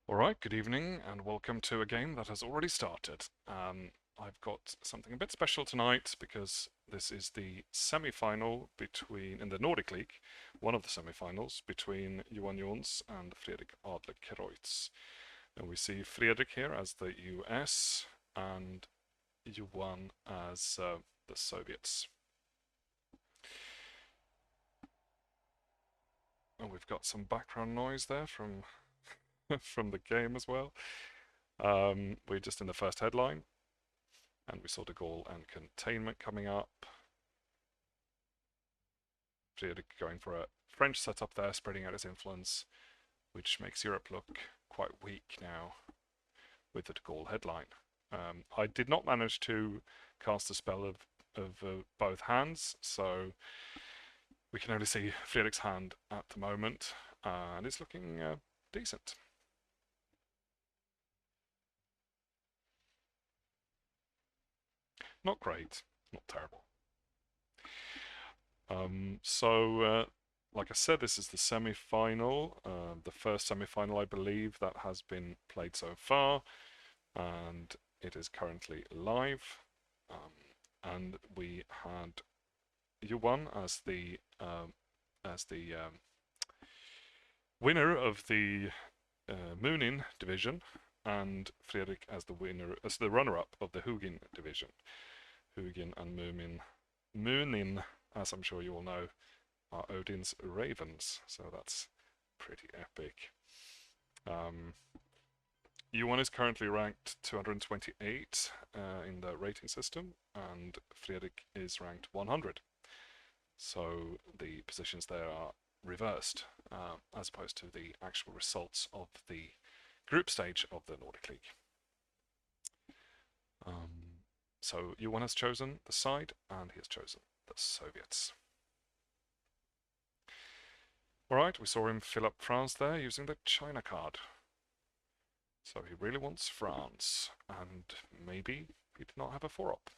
Alright, good evening and welcome to a game that has already started. I've got something a bit special tonight because this is the semi-final in the Nordic League, one of the semi-finals between Johan Jons and Fredrik Adlercreutz. And we see Fredrik here as the US and Johan as the Soviets. And we've got some background noise there from from the game as well. We're just in the first headline, and we saw the goal and containment coming up. Fredrik going for a French setup there, spreading out his influence, which makes Europe look quite weak now with the goal headline. I did not manage to cast a spell of both hands, so we can only see Fredrik's hand at the moment, and it's looking decent. Not great, not terrible. Like I said, this is the semi-final, the first semi-final, I believe, that has been played so far, and it is currently live. And we had Johan as the winner of the Moonin division, and Fredrik as the runner-up of the Hugin division. Hugin and Moonin, as I'm sure you all know, are Odin's ravens, so that's pretty epic. Johan is currently ranked 228 in the rating system, and Fredrik is ranked 100. So the positions there are reversed, as opposed to the actual results of the group stage of the Nordic League. So Johan has chosen the side, and he has chosen the Soviets. Alright, we saw him fill up France there using the China card. So he really wants France, and maybe he did not have a 4-up.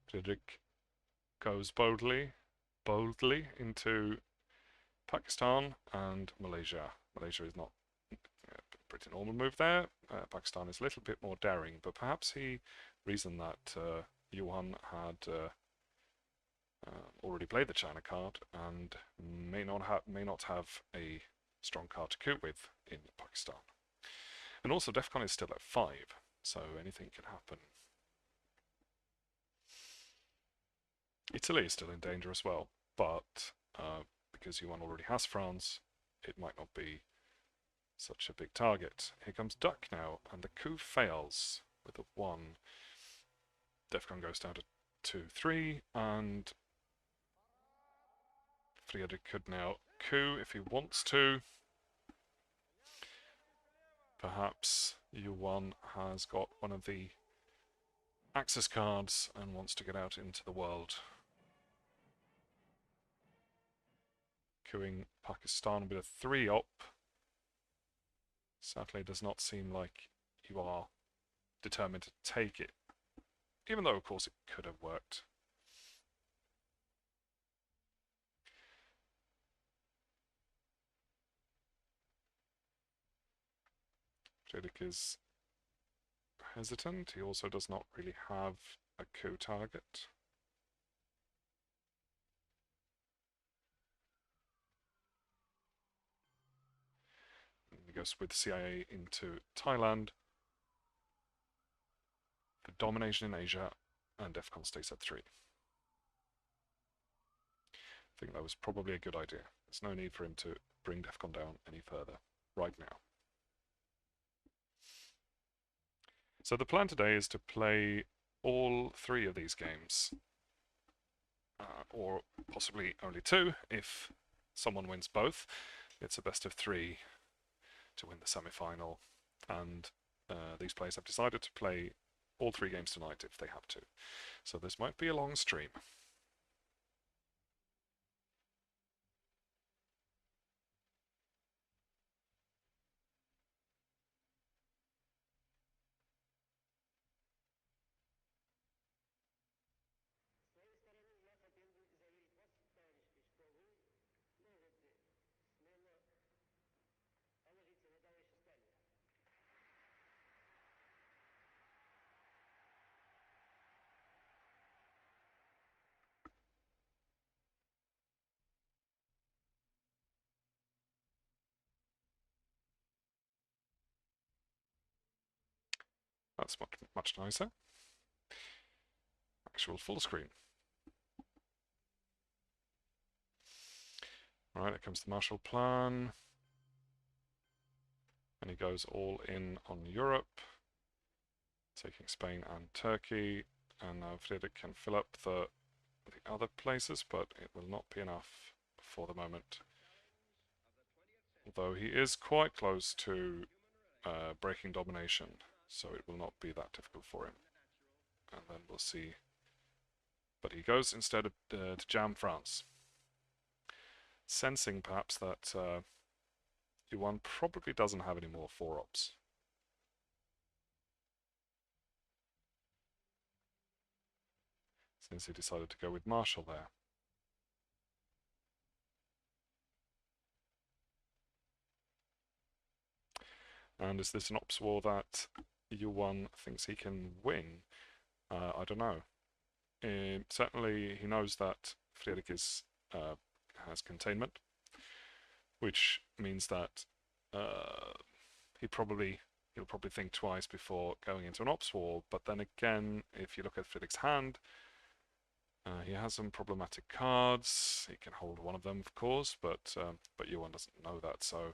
Fredrik goes boldly into Pakistan and Malaysia. Malaysia is not a pretty normal move there. Pakistan is a little bit more daring, but perhaps he reasoned that Johan had already played the China card and may not have a strong card to cope with in Pakistan. And also DEFCON is still at 5, so anything can happen. Italy is still in danger as well, but because Yuan already has France, it might not be such a big target. Here comes Duck now, and the coup fails with a 1. DEFCON goes down to 2-3, and Fredrik could now coup if he wants to. Perhaps Yuan has got one of the Axis cards and wants to get out into the world. Queuing Pakistan with a 3-up. Sadly, does not seem like you are determined to take it, even though of course it could have worked. Fredrik is hesitant. He also does not really have a coup target. He goes with CIA into Thailand for domination in Asia, and DEFCON stays at 3. I think that was probably a good idea. There's no need for him to bring DEFCON down any further right now. So the plan today is to play all 3 of these games. or possibly only 2 if someone wins both. It's a best of 3 to win the semi-final, and these players have decided to play all 3 games tonight if they have to. So this might be a long stream. That's much nicer. Actual full screen. Right, here comes the Marshall Plan. And he goes all in on Europe, taking Spain and Turkey. And now Fredrik can fill up the other places, but it will not be enough for the moment. Although he is quite close to breaking domination, so it will not be that difficult for him. And then we'll see. But he goes instead to jam France, sensing perhaps that Johan probably doesn't have any more 4-ops. Since he decided to go with Marshall there. And is this an ops war that Johan thinks he can win? I don't know. Certainly he knows that Fredrik has containment, which means that he'll probably think twice before going into an ops war. But then again, if you look at Fredrik's hand, he has some problematic cards. He can hold one of them, of course, but Johan doesn't know that. So,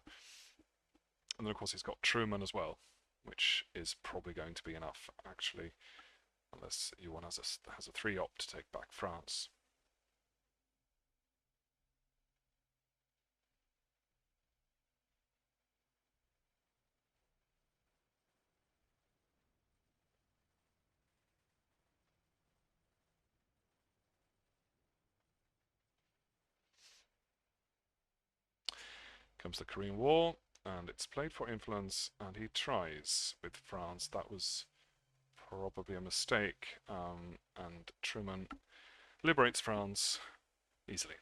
and then of course he's got Truman as well, which is probably going to be enough actually, unless Johan has a 3-op to take back France. Comes the Korean War, and it's played for influence, and he tries with France. That was probably a mistake, and Truman liberates France easily.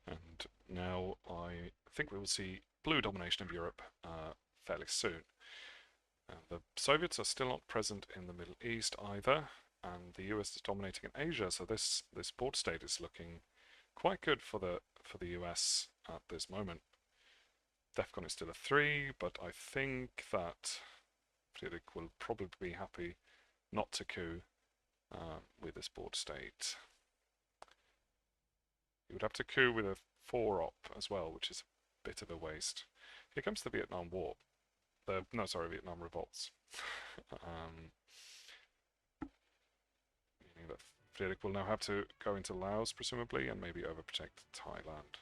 And now I think we will see blue domination of Europe fairly soon. The Soviets are still not present in the Middle East either, and the US is dominating in Asia, so this board state is looking quite good for the US at this moment. DEFCON is still a 3, but I think that Fredrik will probably be happy not to coup with this board state. You would have to coup with a 4-op as well, which is a bit of a waste. Here comes the Vietnam War. Vietnam revolts. Meaning that Fredrik will now have to go into Laos, presumably, and maybe overprotect Thailand.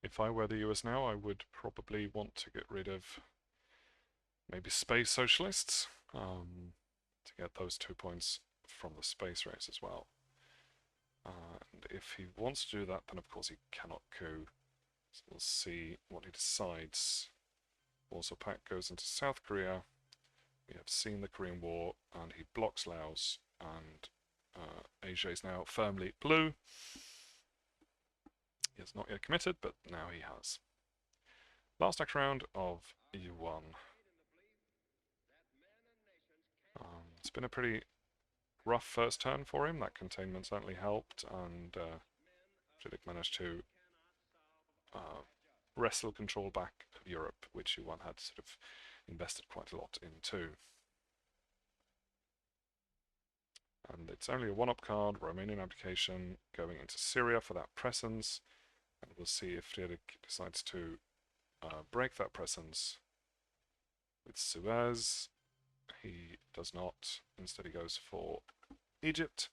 If I were the US now, I would probably want to get rid of maybe space socialists to get those 2 points from the space race as well. And if he wants to do that, then of course he cannot coup. So we'll see what he decides. Warsaw Pact goes into South Korea. We have seen the Korean War, and he blocks Laos, and Asia is now firmly blue. He has not yet committed, but now he has. Last act round of E1. It's been a pretty rough first turn for him. That containment certainly helped, and Fredrik managed to wrestle control back of Europe, which Johan had sort of invested quite a lot into. And it's only a one-up card, Romanian abdication, going into Syria for that presence. And we'll see if Fredrik decides to break that presence with Suez. He does not. Instead he goes for Egypt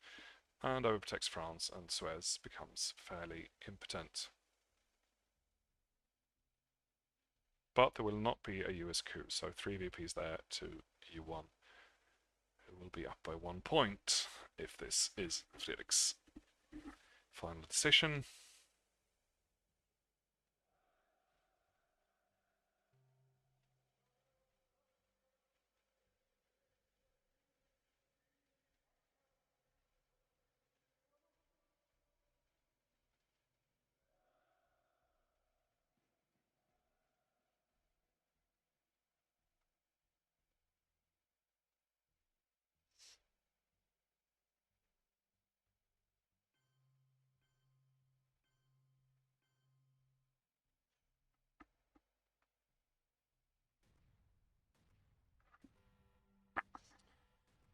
and overprotects France, and Suez becomes fairly impotent. But there will not be a US coup, so 3 VPs there to U1, who will be up by 1 point if this is Fredrik's final decision.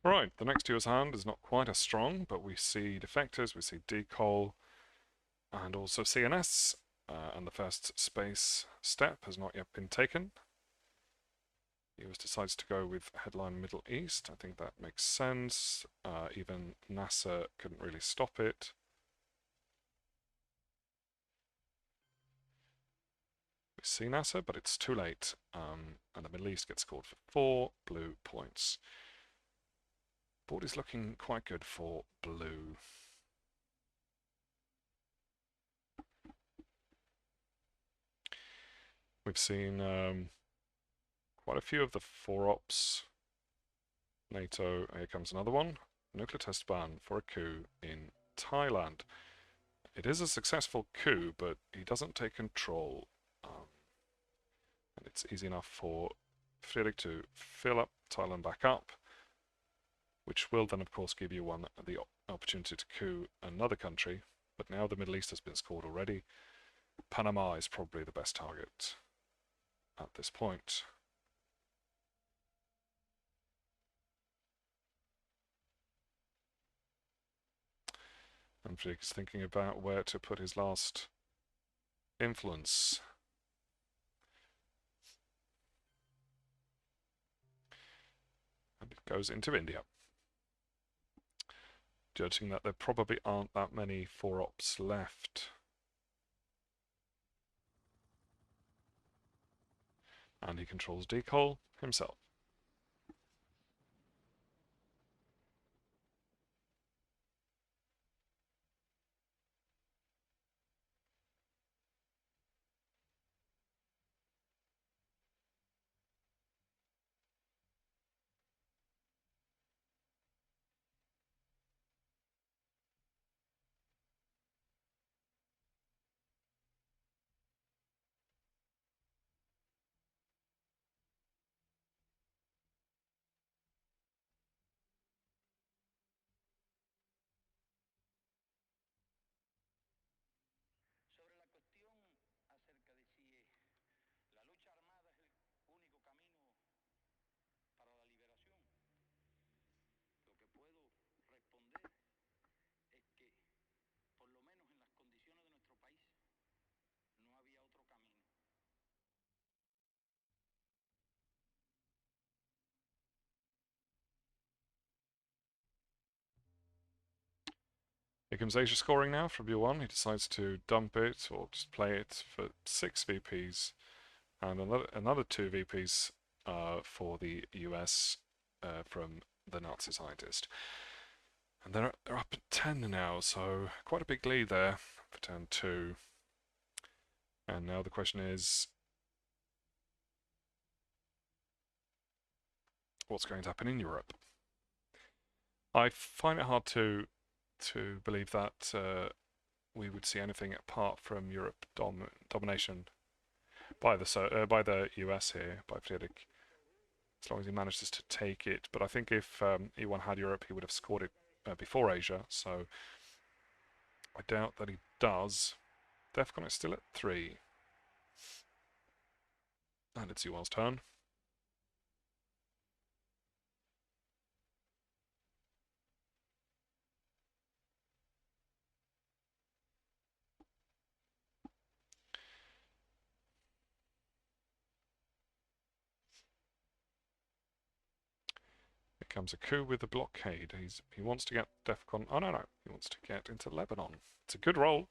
Right, the next US hand is not quite as strong, but we see defectors, we see decol, and also CNS, and the first space step has not yet been taken. The US decides to go with headline Middle East. I think that makes sense. Even NASA couldn't really stop it. We see NASA, but it's too late, and the Middle East gets scored for 4 blue points. Board is looking quite good for blue. We've seen quite a few of the 4-ops. NATO, here comes another one. Nuclear test ban for a coup in Thailand. It is a successful coup, but he doesn't take control. And it's easy enough for Fredrik to fill up Thailand back up, which will then of course give you the opportunity to coup another country. But now the Middle East has been scored already. Panama is probably the best target at this point. And Fredrik is thinking about where to put his last influence. And it goes into India. Judging that there probably aren't that many 4-ops left. And he controls decol himself. Here comes Asia scoring now from U1. He decides to dump it or just play it for 6 VPs and another 2 VPs for the US from the Nazi scientist. And they're up at 10 now, so quite a big lead there for turn 2. And now the question is, what's going to happen in Europe? I find it hard to believe that we would see anything apart from Europe domination by the US here, by Fredrik. as long as he manages to take it. But I think if E1 had Europe, he would have scored it before Asia, so I doubt that he does. DEFCON is still at 3. And it's Yuval's turn. Here comes a coup with the blockade. He wants to get DEFCON. Oh, no. He wants to get into Lebanon. It's a good roll.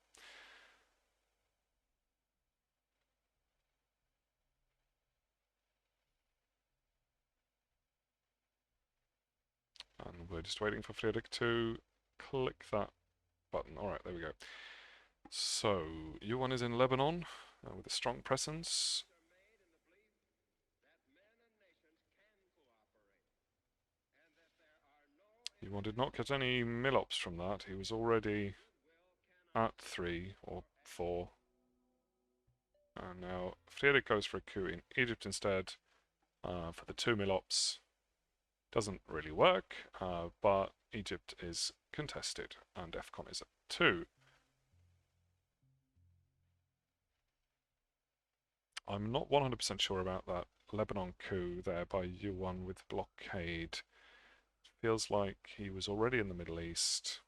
And we're just waiting for Fredrik to click that button. Alright, there we go. So, U1 is in Lebanon with a strong presence. U1 did not get any mill-ops from that. He was already at 3 or 4. And now Fredrik goes for a coup in Egypt instead for the 2 mill-ops. Doesn't really work, but Egypt is contested and DEFCON is at 2. I'm not 100% sure about that Lebanon coup there by U1 with blockade. Feels like he was already in the Middle East.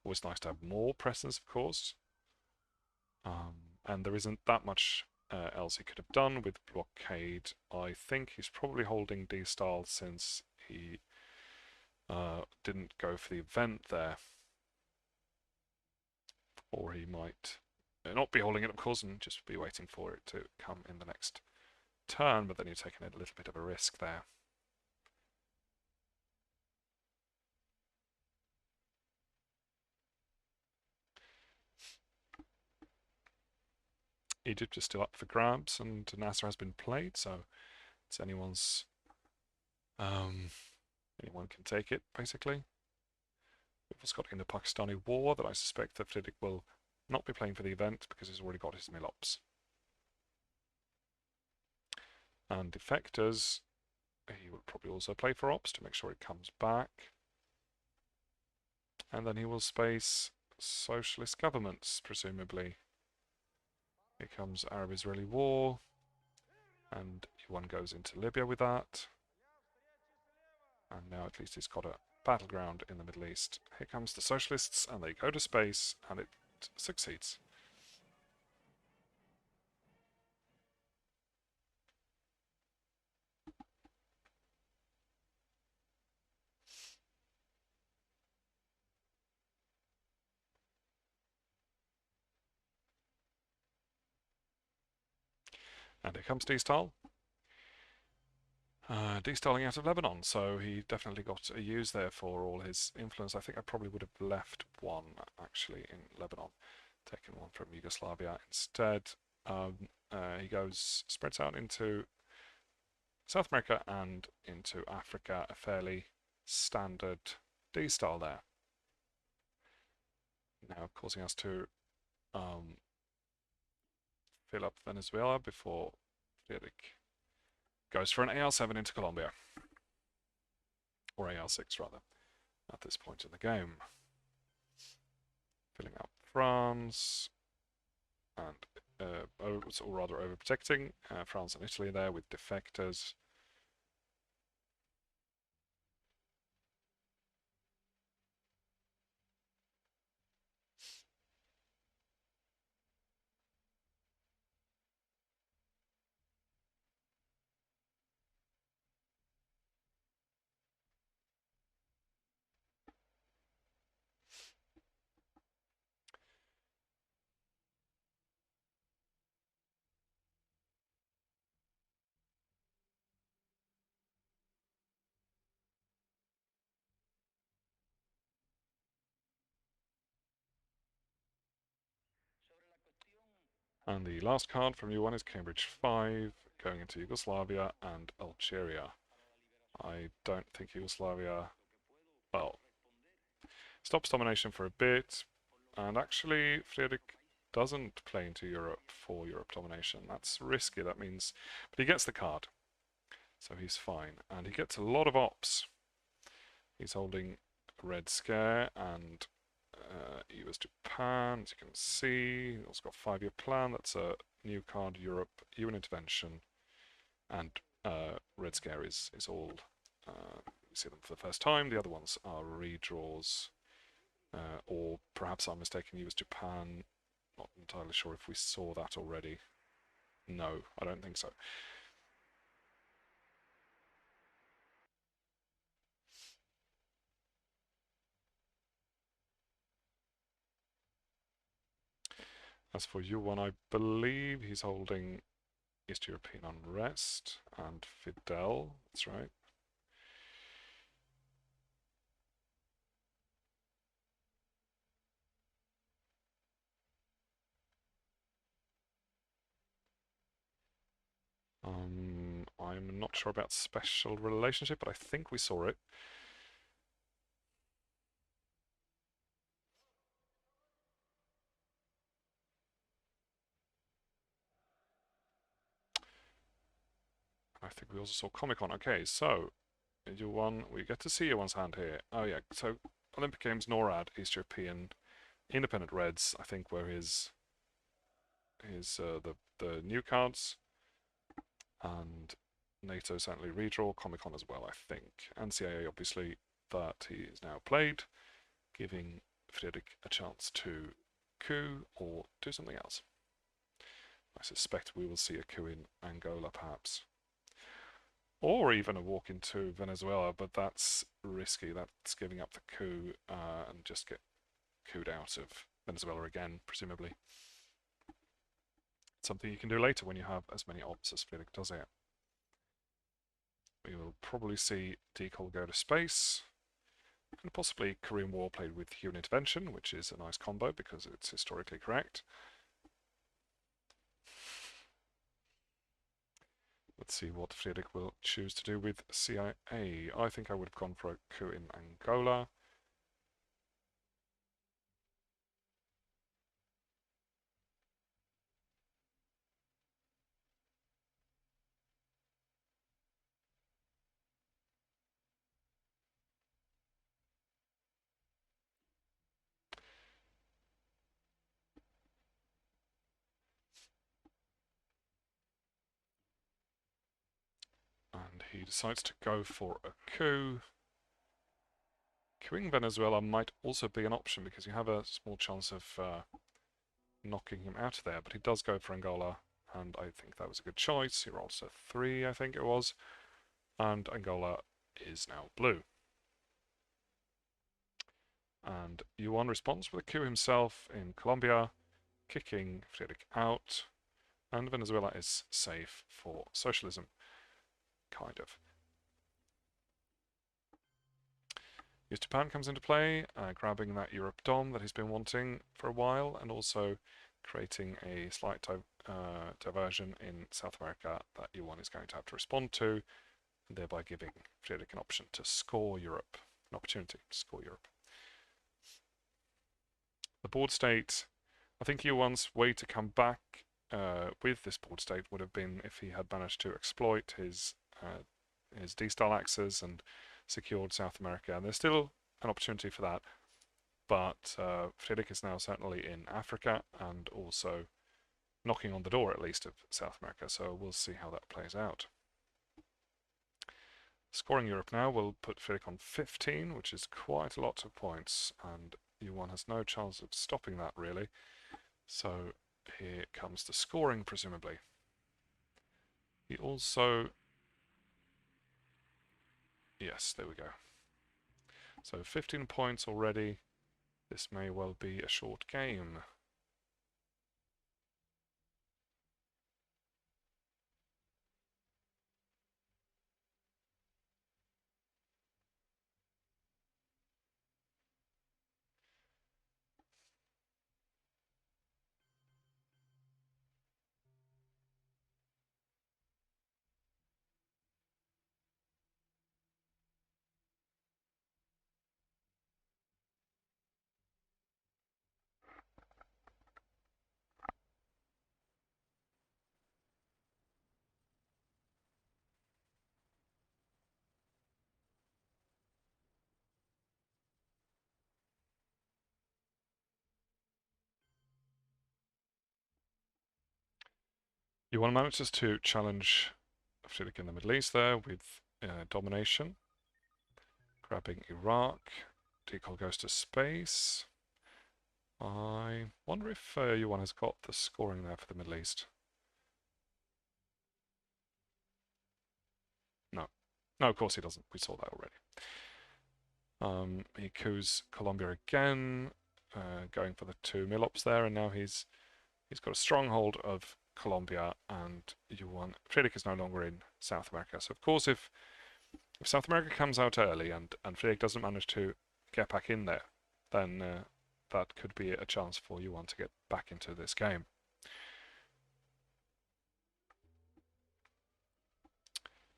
Always nice to have more presence, of course. And there isn't that much else he could have done with blockade. I think he's probably holding D-style since he didn't go for the event there. Or he might not be holding it, of course, and just be waiting for it to come in the next turn, but then you're taking a little bit of a risk there. Egypt is still up for grabs, and Nasser has been played, so it's anyone's. Anyone can take it, basically. We've also got in the Pakistani war that I suspect that Fredrik will not be playing for the event because he's already got his mill-ops. And defectors, he will probably also play for ops to make sure it comes back. And then he will space socialist governments, presumably. Here comes Arab-Israeli war, and one goes into Libya with that. And now at least he's got a battleground in the Middle East. Here comes the socialists, and they go to space, and it succeeds. And here comes D-Style. D-Styling out of Lebanon, so he definitely got a use there for all his influence. I think I probably would have left one, actually, in Lebanon. Taken one from Yugoslavia instead. He spreads out into South America and into Africa, a fairly standard D-Style there. Now causing us to fill up Venezuela before Fredrik goes for an AR7 into Colombia. Or AR6 rather, at this point in the game. Filling up France, and or rather overprotecting France and Italy there with defectors. And the last card from U1 is Cambridge 5, going into Yugoslavia and Algeria. I don't think Yugoslavia, well, stops domination for a bit, and actually Fredrik doesn't play into Europe for Europe domination. That's risky, that means, but he gets the card. So he's fine. And he gets a lot of ops. He's holding Red Scare and US Japan, as you can see. He's also got 5-year plan. That's a new card, Europe, UN intervention, and Red Scare is all. You see them for the first time. The other ones are redraws, or perhaps I'm mistaken. US Japan. Not entirely sure if we saw that already. No, I don't think so. As for Yuan, I believe he's holding East European Unrest and Fidel. That's right. I'm not sure about special relationship, but I think we saw it. I think we also saw Comic-Con. Okay, so Yuan, we get to see Yuan's hand here. Oh yeah, so Olympic Games, NORAD, East European, Independent Reds, I think were his the new cards, and NATO certainly redraw, Comic-Con as well, I think, and CIA obviously that he is now played, giving Fredrik a chance to coup or do something else. I suspect we will see a coup in Angola, perhaps. Or even a walk into Venezuela, but that's risky. That's giving up the coup and just get couped out of Venezuela again, presumably. It's something you can do later when you have as many ops as Fredrik does here. We will probably see Decol go to space, and possibly Korean War played with UN intervention, which is a nice combo because it's historically correct. Let's see what Fredrik will choose to do with CIA. I think I would have gone for a coup in Angola. And he decides to go for a coup. Queuing Venezuela might also be an option because you have a small chance of knocking him out of there, but he does go for Angola, and I think that was a good choice. He rolls a 3, I think it was, and Angola is now blue. And Yuan responds with a coup himself in Colombia, kicking Fredrik out, and Venezuela is safe for socialism, kind of. US Japan comes into play, grabbing that Europe Dom that he's been wanting for a while, and also creating a slight diversion in South America that Yuan is going to have to respond to, and thereby giving Fredrik an option to score Europe, an opportunity to score Europe. The board state, I think Yuan's way to come back with this board state would have been if he had managed to exploit his D-style axes and secured South America. And there's still an opportunity for that, but Fredrik is now certainly in Africa and also knocking on the door at least of South America, so we'll see how that plays out. Scoring Europe now will put Fredrik on 15, which is quite a lot of points, and Yuan has no chance of stopping that really. So here comes the scoring, presumably. He also... Yes, there we go. So 15 points already. This may well be a short game. Yuan manages to challenge Fredrik in the Middle East there with domination. Grabbing Iraq. Decol goes to space. I wonder if Yuan has got the scoring there for the Middle East. No. No, of course he doesn't. We saw that already. He coups Colombia again, going for the 2 Milops there, and now he's got a stronghold of Colombia, and Yuan Fredrik is no longer in South America. So of course, if South America comes out early and Fredrik doesn't manage to get back in there, then that could be a chance for Yuan to get back into this game.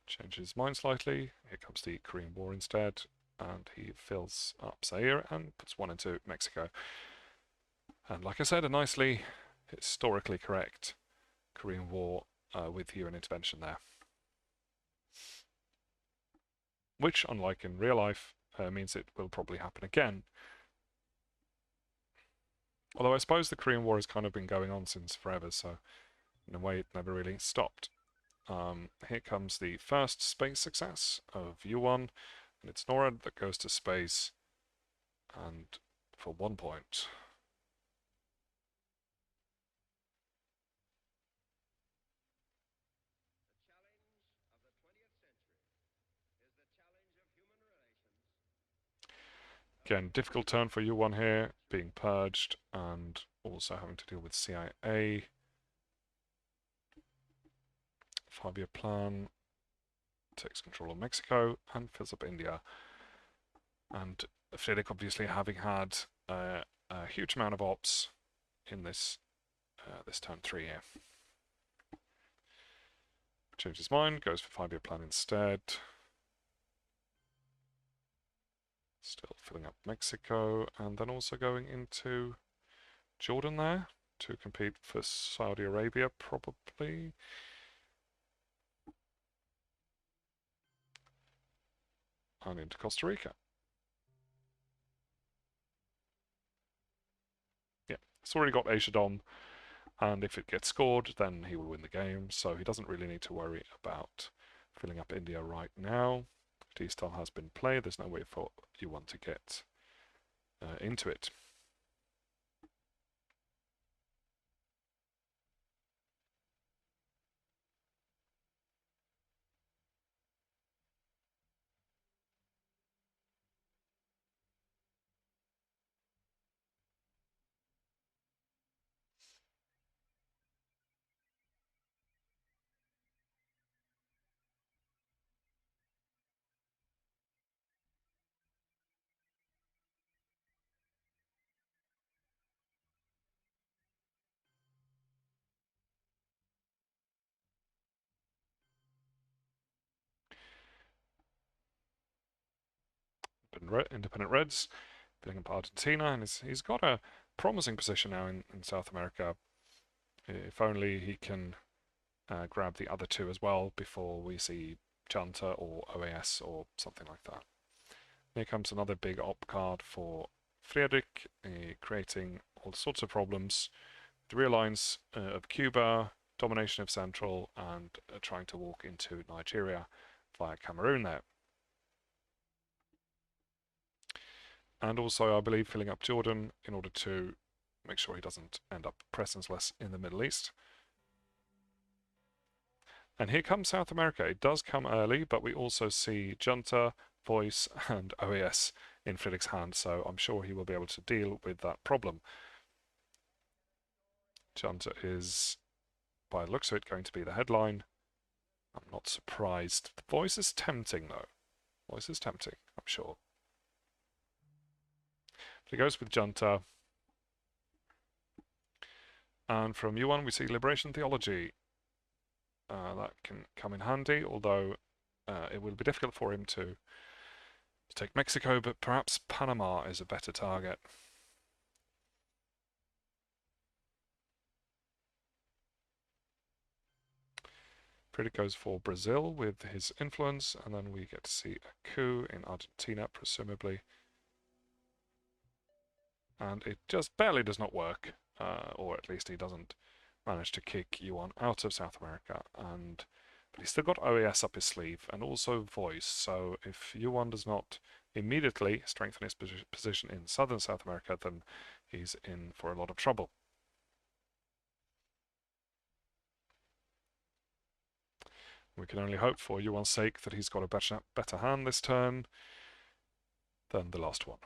Changes his mind slightly. Here comes the Korean War instead, and he fills up Zaire and puts 1 into Mexico. And like I said, a nicely historically correct Korean War with UN intervention there. Which, unlike in real life, means it will probably happen again. Although I suppose the Korean War has kind of been going on since forever, so in a way it never really stopped. Here comes the first space success of Yuan, and it's NORAD that goes to space, and for 1 point. Again, difficult turn for Yuan here, being purged and also having to deal with CIA. 5-year plan, takes control of Mexico and fills up India. And Fredrik obviously having had a huge amount of ops in this this turn 3 here. Changes his mind, goes for 5-year plan instead. Still filling up Mexico, and then also going into Jordan there to compete for Saudi Arabia, probably. And into Costa Rica. Yeah, it's already got Asia Dom, and if it gets scored, then he will win the game, so he doesn't really need to worry about filling up India right now. D-Star has been played, there's no way for Yuan to get into it. Independent Reds, filling up Argentina, and he's got a promising position now in South America. If only he can grab the other 2 as well before we see Junta or OAS or something like that. Here comes another big op card for Fredrik, creating all sorts of problems. The rear lines of Cuba, domination of Central, and trying to walk into Nigeria via Cameroon there. And also, I believe, filling up Jordan in order to make sure he doesn't end up presence-less in the Middle East. And here comes South America. It does come early, but we also see Junta, Voice, and OAS in Fredrik's hand, so I'm sure he will be able to deal with that problem. Junta is, by the looks of it, going to be the headline. I'm not surprised. The Voice is tempting, though. Voice is tempting, I'm sure. So he goes with Junta. And from Yuan, we see Liberation Theology. That can come in handy, although it will be difficult for him to take Mexico, but perhaps Panama is a better target. Fredrik goes for Brazil with his influence, and then we get to see a coup in Argentina, presumably. And it just barely does not work, or at least he doesn't managed to kick Yuan out of South America, but he's still got OAS up his sleeve and also voice. So if Yuan does not immediately strengthen his position in southern South America, then he's in for a lot of trouble. We can only hope for Yuan's sake that he's got a better hand this turn than the last one.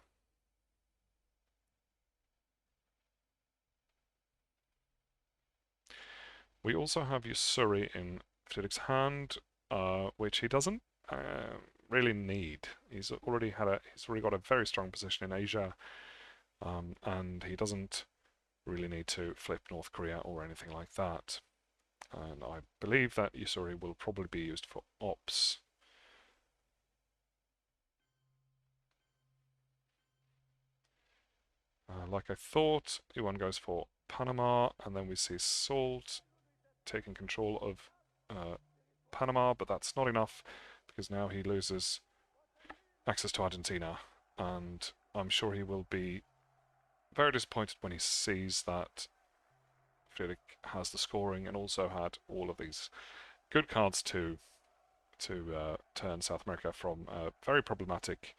We also have Usuri in Fredrik's hand, which he doesn't really need. He's already got a very strong position in Asia, and he doesn't really need to flip North Korea or anything like that. And I believe that Usuri will probably be used for ops. Like I thought, Yuan goes for Panama, and then we see Salt taking control of Panama, but that's not enough because now he loses access to Argentina, and I'm sure he will be very disappointed when he sees that Fredrik has the scoring and also had all of these good cards to turn South America from a very problematic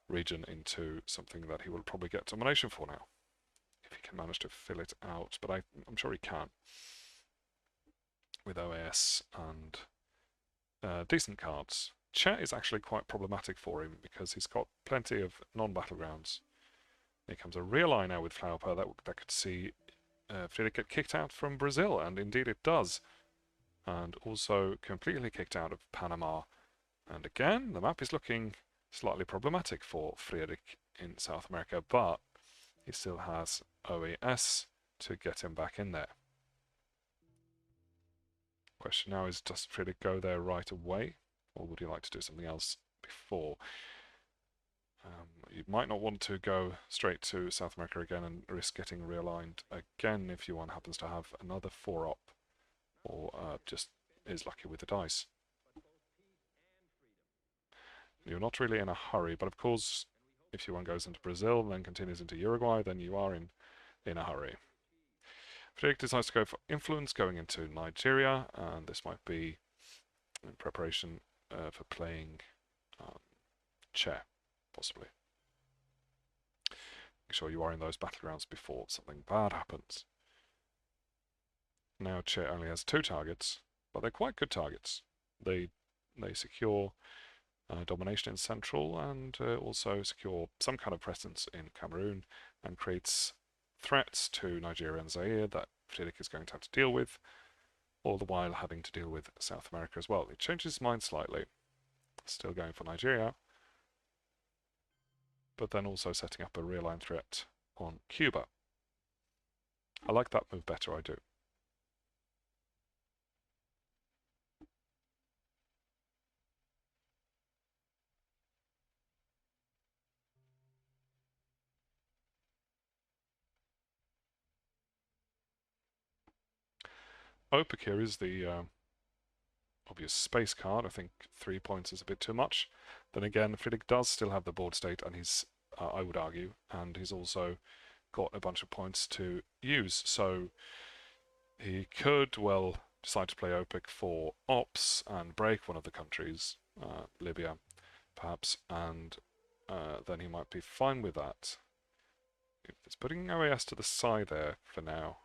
region into something that he will probably get domination for now, if he can manage to fill it out, but I'm sure he can with OAS and decent cards. Chet is actually quite problematic for him because he's got plenty of non-battlegrounds. Here comes a real eye now with Flower Pearl that could see Fredrik get kicked out from Brazil, and indeed it does. And also completely kicked out of Panama. And again, the map is looking slightly problematic for Fredrik in South America, but he still has OAS to get him back in there. Question now is, does Fredrik go there right away, or would he like to do something else before? You might not want to go straight to South America again and risk getting realigned again if Yuan happens to have another 4-op, or just is lucky with the dice. You're not really in a hurry, but of course, if Yuan goes into Brazil and then continues into Uruguay, then you are in a hurry. Fredrik decides to go for influence, going into Nigeria, and this might be in preparation for playing Che, possibly. Make sure you are in those battlegrounds before something bad happens. Now Che only has 2 targets, but they're quite good targets. They secure domination in Central and also secure some kind of presence in Cameroon and creates threats to Nigeria and Zaire that Fredrik is going to have to deal with, all the while having to deal with South America as well. He changes his mind slightly, still going for Nigeria, but then also setting up a real-line threat on Cuba. I like that move better, I do. Opik here is the obvious space card. I think 3 points is a bit too much. Then again, Fredrik does still have the board state, and he's, I would argue, and he's also got a bunch of points to use. So he could, well, decide to play Opik for ops and break one of the countries, Libya, perhaps, and then he might be fine with that. It's putting OAS to the side there for now.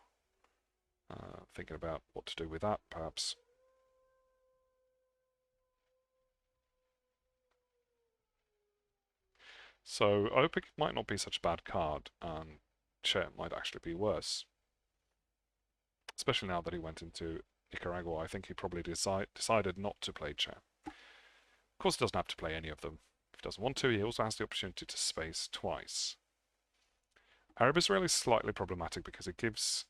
Thinking about what to do with that, perhaps. So Opik might not be such a bad card, and Che might actually be worse. Especially now that he went into Nicaragua, I think he probably decided not to play Che. Of course, he doesn't have to play any of them. If he doesn't want to, he also has the opportunity to space twice. Arab Israel is slightly problematic because it gives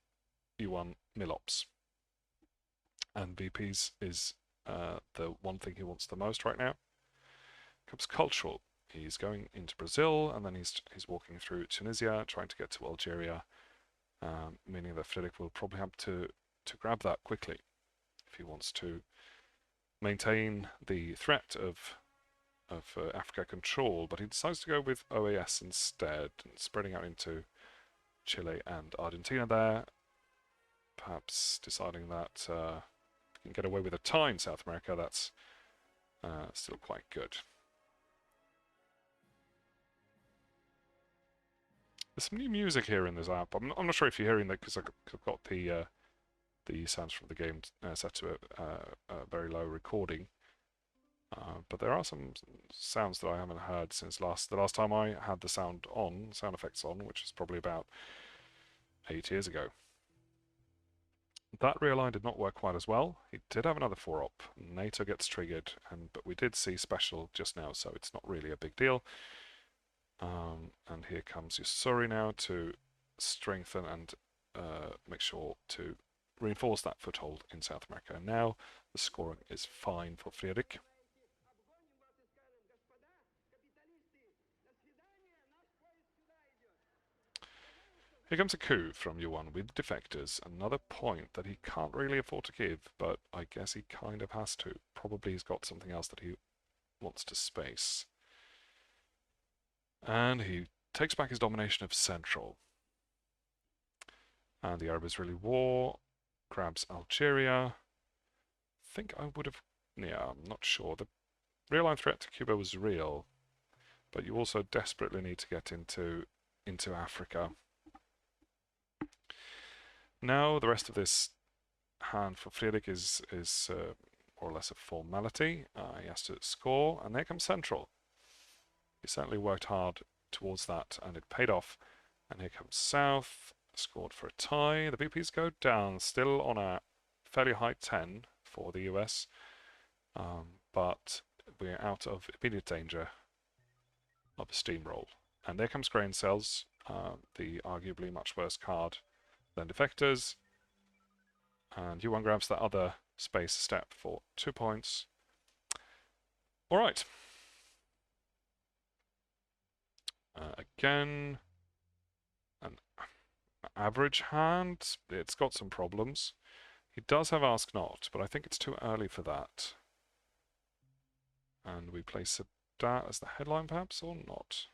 Yuan Milops. And VPs is the one thing he wants the most right now. Comes cultural. He's going into Brazil, and then he's walking through Tunisia, trying to get to Algeria, meaning that Fredrik will probably have to grab that quickly if he wants to maintain the threat of Africa control. But he decides to go with OAS instead, and spreading out into Chile and Argentina there. perhaps deciding that you can get away with a tie in South America, that's still quite good. There's some new music here in this app. I'm not sure if you're hearing that because I've got the sounds from the game set to a very low recording. But there are some sounds that I haven't heard since the last time I had the sound effects on, which is probably about 8 years ago. That realign did not work quite as well. He did have another 4-op. NATO gets triggered, but we did see special just now, so it's not really a big deal. And here comes Usuri now to strengthen and make sure to reinforce that foothold in South America. And now the scoring is fine for Fredrik. Here comes a coup from Johan with defectors, another point that he can't really afford to give, but I guess he kind of has to. Probably he's got something else that he wants to space. And he takes back his domination of Central. And the Arab-Israeli war grabs Algeria. I think I would have... yeah, I'm not sure. The real-line threat to Cuba was real, but you also desperately need to get into Africa. Now the rest of this hand for Fredrik is more or less a formality. He has to score, and there comes Central. He certainly worked hard towards that, and it paid off. And here comes South, scored for a tie. The BPs go down, still on a fairly high 10 for the US, but we're out of immediate danger of a steamroll. And there comes Grain Cells, the arguably much worse card than Defectors. And Johan grabs that other space step for 2 points. All right. Again, an average hand. It's got some problems. He does have Ask Not, but I think it's too early for that. And we place Sadat as the headline, perhaps, or not?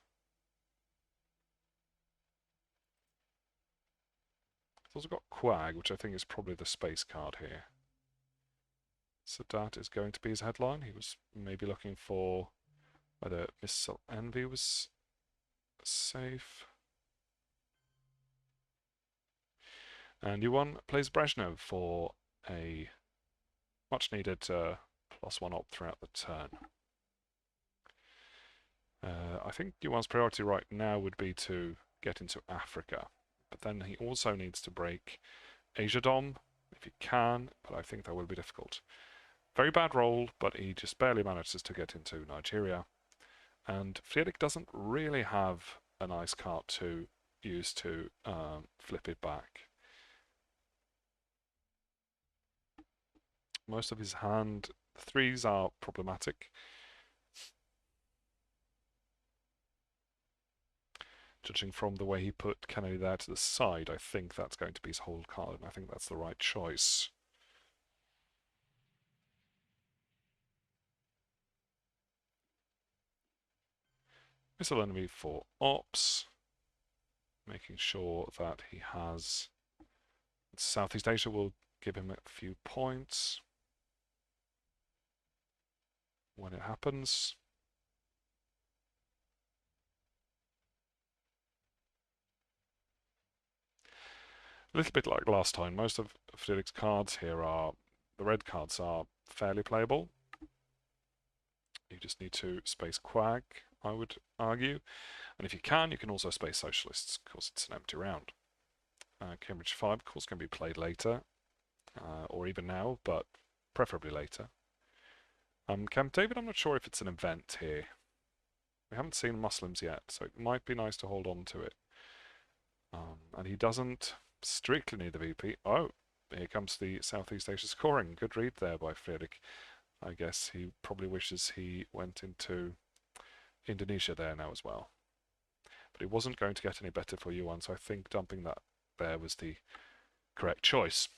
It's also got Quag, which I think is probably the space card here. Sadat is going to be his headline. He was maybe looking for whether Missile Envy was safe. And Yuan plays Brezhnev for a much needed +1 op throughout the turn. I think Yuan's priority right now would be to get into Africa, but then he also needs to break Asia Dom if he can, but I think that will be difficult. Very bad roll, but he just barely manages to get into Nigeria. And Fredrik doesn't really have a nice card to use to flip it back. Most of his hand, the threes are problematic. Judging from the way he put Kennedy there to the side, I think that's going to be his whole card, and I think that's the right choice. Missile Enemy for Ops, making sure that he has... Southeast Asia will give him a few points when it happens. A little bit like last time, most of Fredrik's cards here are... the red cards are fairly playable. You just need to space Quag, I would argue. And if you can also space Socialists, because it's an empty round. Cambridge 5, of course, can be played later, or even now, but preferably later. Camp David, I'm not sure if it's an event here. We haven't seen Muslims yet, so it might be nice to hold on to it. And he doesn't strictly need the VP. Oh, here comes the Southeast Asia scoring. Good read there by Fredrik. I guess he probably wishes he went into Indonesia there now as well. But it wasn't going to get any better for Yuan, so I think dumping that there was the correct choice.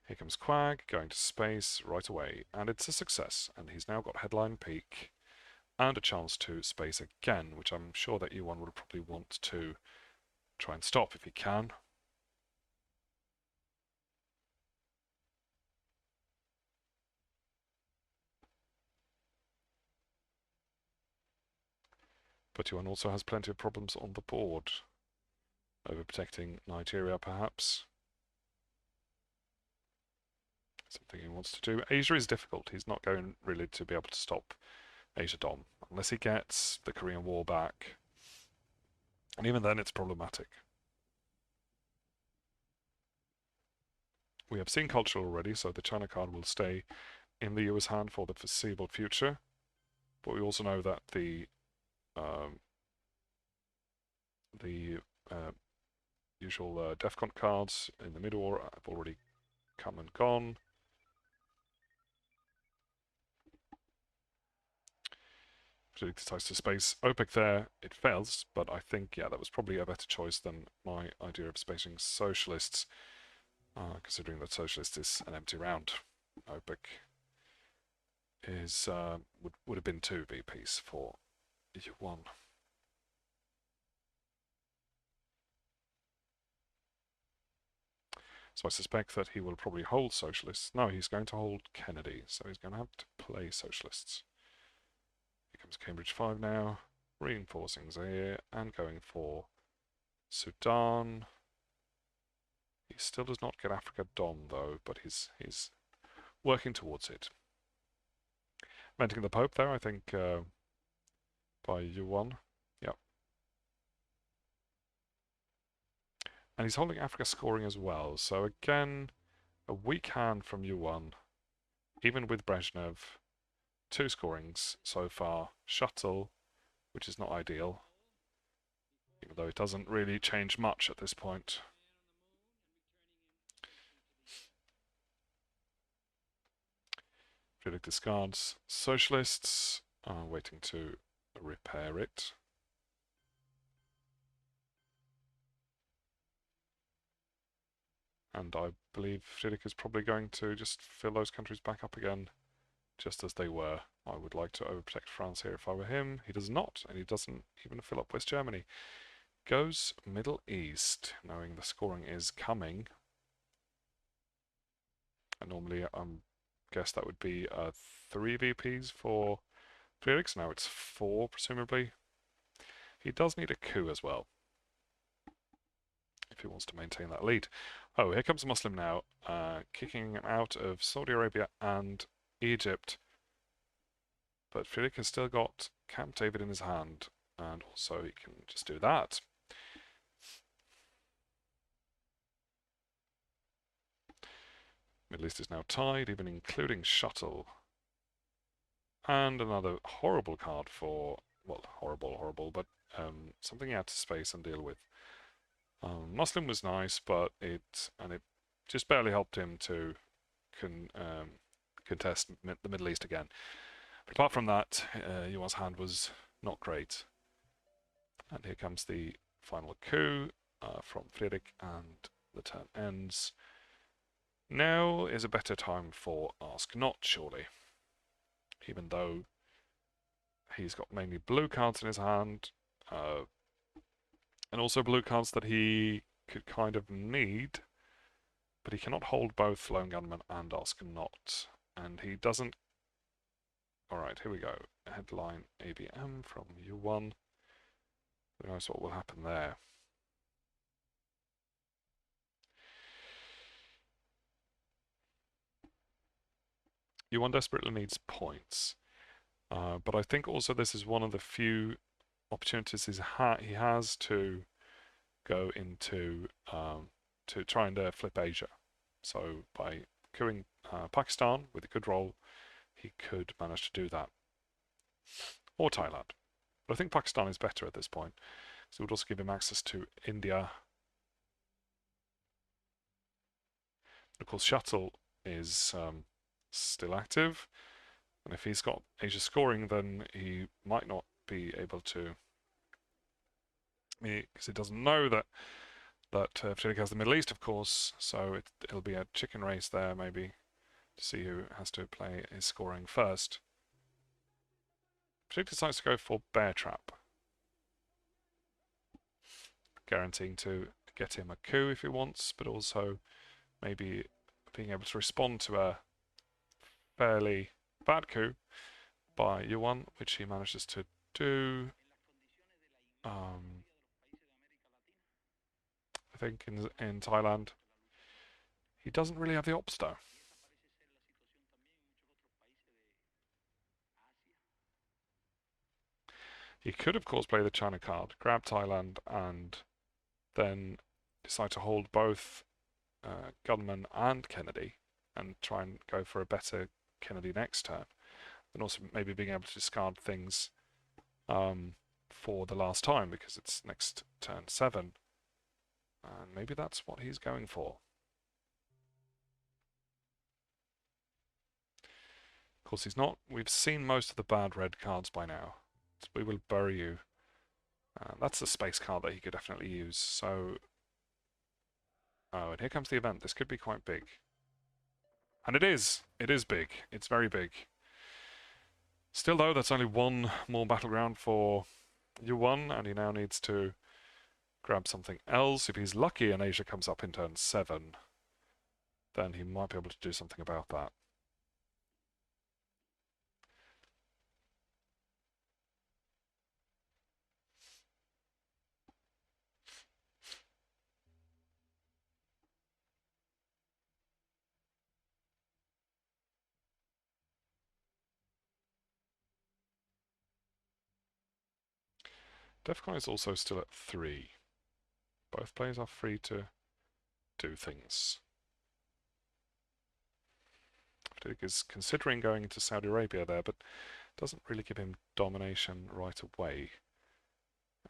Here comes Quag, going to space right away, and it's a success. And he's now got headline peak and a chance to space again, which I'm sure that Yuan would probably want to try and stop if he can. But Yuan also has plenty of problems on the board. Overprotecting Nigeria, perhaps. Something he wants to do. Asia is difficult. He's not going really to be able to stop Asia Dom unless he gets the Korean War back. And even then, it's problematic. We have seen culture already, so the China card will stay in the US hand for the foreseeable future. But we also know that the usual DEFCON cards in the mid-war have already come and gone. Fredrik decides to space OPEC there. It fails, but I think, yeah, that was probably a better choice than my idea of spacing socialists, considering that socialist is an empty round. OPEC is would have been 2 VPs for Yuan. So I suspect that he will probably hold socialists. No, he's going to hold Kennedy, so he's going to have to play socialists. Here comes Cambridge 5 now, reinforcing Zaire and going for Sudan. He still does not get Africa Dom though, but he's working towards it. Inventing the Pope there, I think, by Yuan. Yep. And he's holding Africa scoring as well. So again, a weak hand from Yuan. Even with Brezhnev, 2 scorings so far. Shuttle, which is not ideal. Even though it doesn't really change much at this point. Fredrik discards socialists, waiting to repair it. And I believe Fredrik is probably going to just fill those countries back up again, just as they were. I would like to overprotect France here if I were him. He does not, and he doesn't even fill up West Germany. Goes Middle East, knowing the scoring is coming. And normally guess that would be 3 VPs for Felix. Now it's 4, presumably. He does need a coup as well, if he wants to maintain that lead. Oh, here comes Muslim now, kicking out of Saudi Arabia and Egypt. But Fredrik has still got Camp David in his hand, and also he can just do that. Middle East is now tied, even including Shuttle. And another horrible card for, well, horrible, but something he had to space and deal with. Muslim was nice, but it just barely helped him to contest the Middle East again. But apart from that, Yuan's hand was not great. And here comes the final coup from Fredrik, and the turn ends. Now is a better time for Ask Not, surely. Even though he's got mainly blue cards in his hand, and also blue cards that he could kind of need, but he cannot hold both Lone Gunman and Ask Not. And he doesn't... Alright, here we go. Headline ABM from U1. Who knows what will happen there. U1 desperately needs points. But I think also this is one of the few opportunities he has to go into to try and flip Asia. So by coupping Pakistan with a good roll, he could manage to do that. Or Thailand. But I think Pakistan is better at this point. So it would also give him access to India. Of course, Shuttle is still active. And if he's got Asia scoring, then he might not be able to... because he doesn't know that Fredrik has the Middle East, of course, so it'll be a chicken race there, maybe, to see who has to play his scoring first. Fredrik decides to go for Bear Trap, guaranteeing to get him a coup if he wants, but also maybe being able to respond to a fairly bad coup by Johan, which he manages to do. I think in Thailand, he doesn't really have the ops though. He could, of course, play the China card, grab Thailand, and then decide to hold both Gunman and Kennedy, and try and go for a better Kennedy next turn. And also maybe being able to discard things for the last time, because it's next turn 7. And maybe that's what he's going for. Of course, he's not. We've seen most of the bad red cards by now. So we will bury you. That's a space card that he could definitely use. So, oh, and here comes the event. This could be quite big. And it is. It is big. It's very big. Still, though, that's only one more battleground for Yuan, and he now needs to grab something else. If he's lucky and Asia comes up in turn 7, then he might be able to do something about that. DEFCON is also still at 3. Both players are free to do things. Fredrik is considering going into Saudi Arabia there, but doesn't really give him domination right away.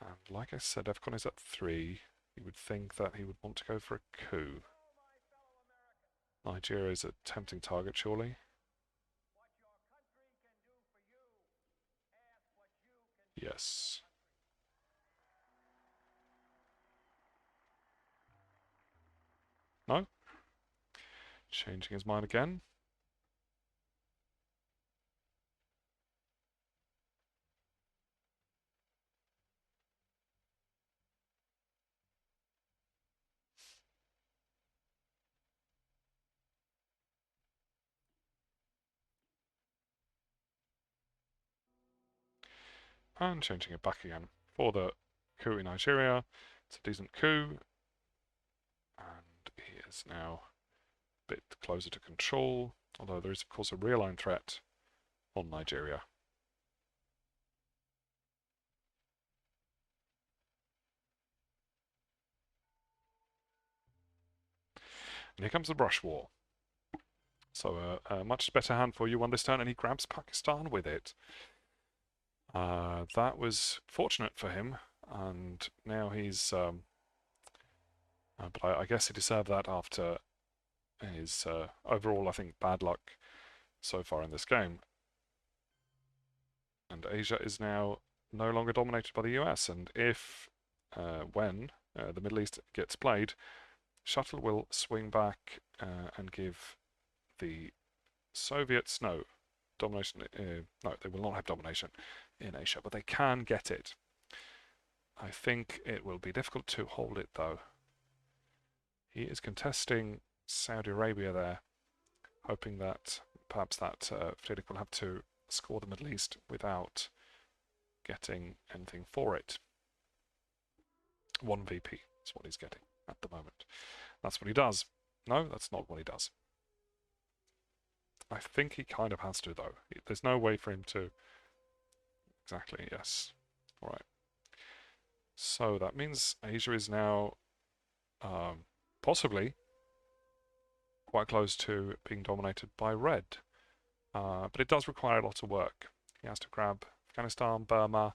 And like I said, DEFCON is at 3. You would think that he would want to go for a coup. Nigeria is a tempting target, surely. Yes. No? Changing his mind again. And changing it back again for the coup in Nigeria. It's a decent coup. And he is now a bit closer to control, although there is of course a real-line threat on Nigeria. And here comes the brush war. So a much better hand for you on this turn, and he grabs Pakistan with it. That was fortunate for him, and now he's... but I guess he deserved that after his overall, I think, bad luck so far in this game. And Asia is now no longer dominated by the US, and if, when the Middle East gets played, Shuttle will swing back and give the Soviets, no, domination, no, they will not have domination in Asia, but they can get it. I think it will be difficult to hold it, though. He is contesting Saudi Arabia there, hoping that perhaps that Fredrik will have to score the Middle East without getting anything for it. 1 VP is what he's getting at the moment. That's what he does. No, that's not what he does. I think he kind of has to, though. There's no way for him to... Exactly, yes. All right. So that means Asia is now possibly quite close to being dominated by red. But it does require a lot of work. He has to grab Afghanistan, Burma,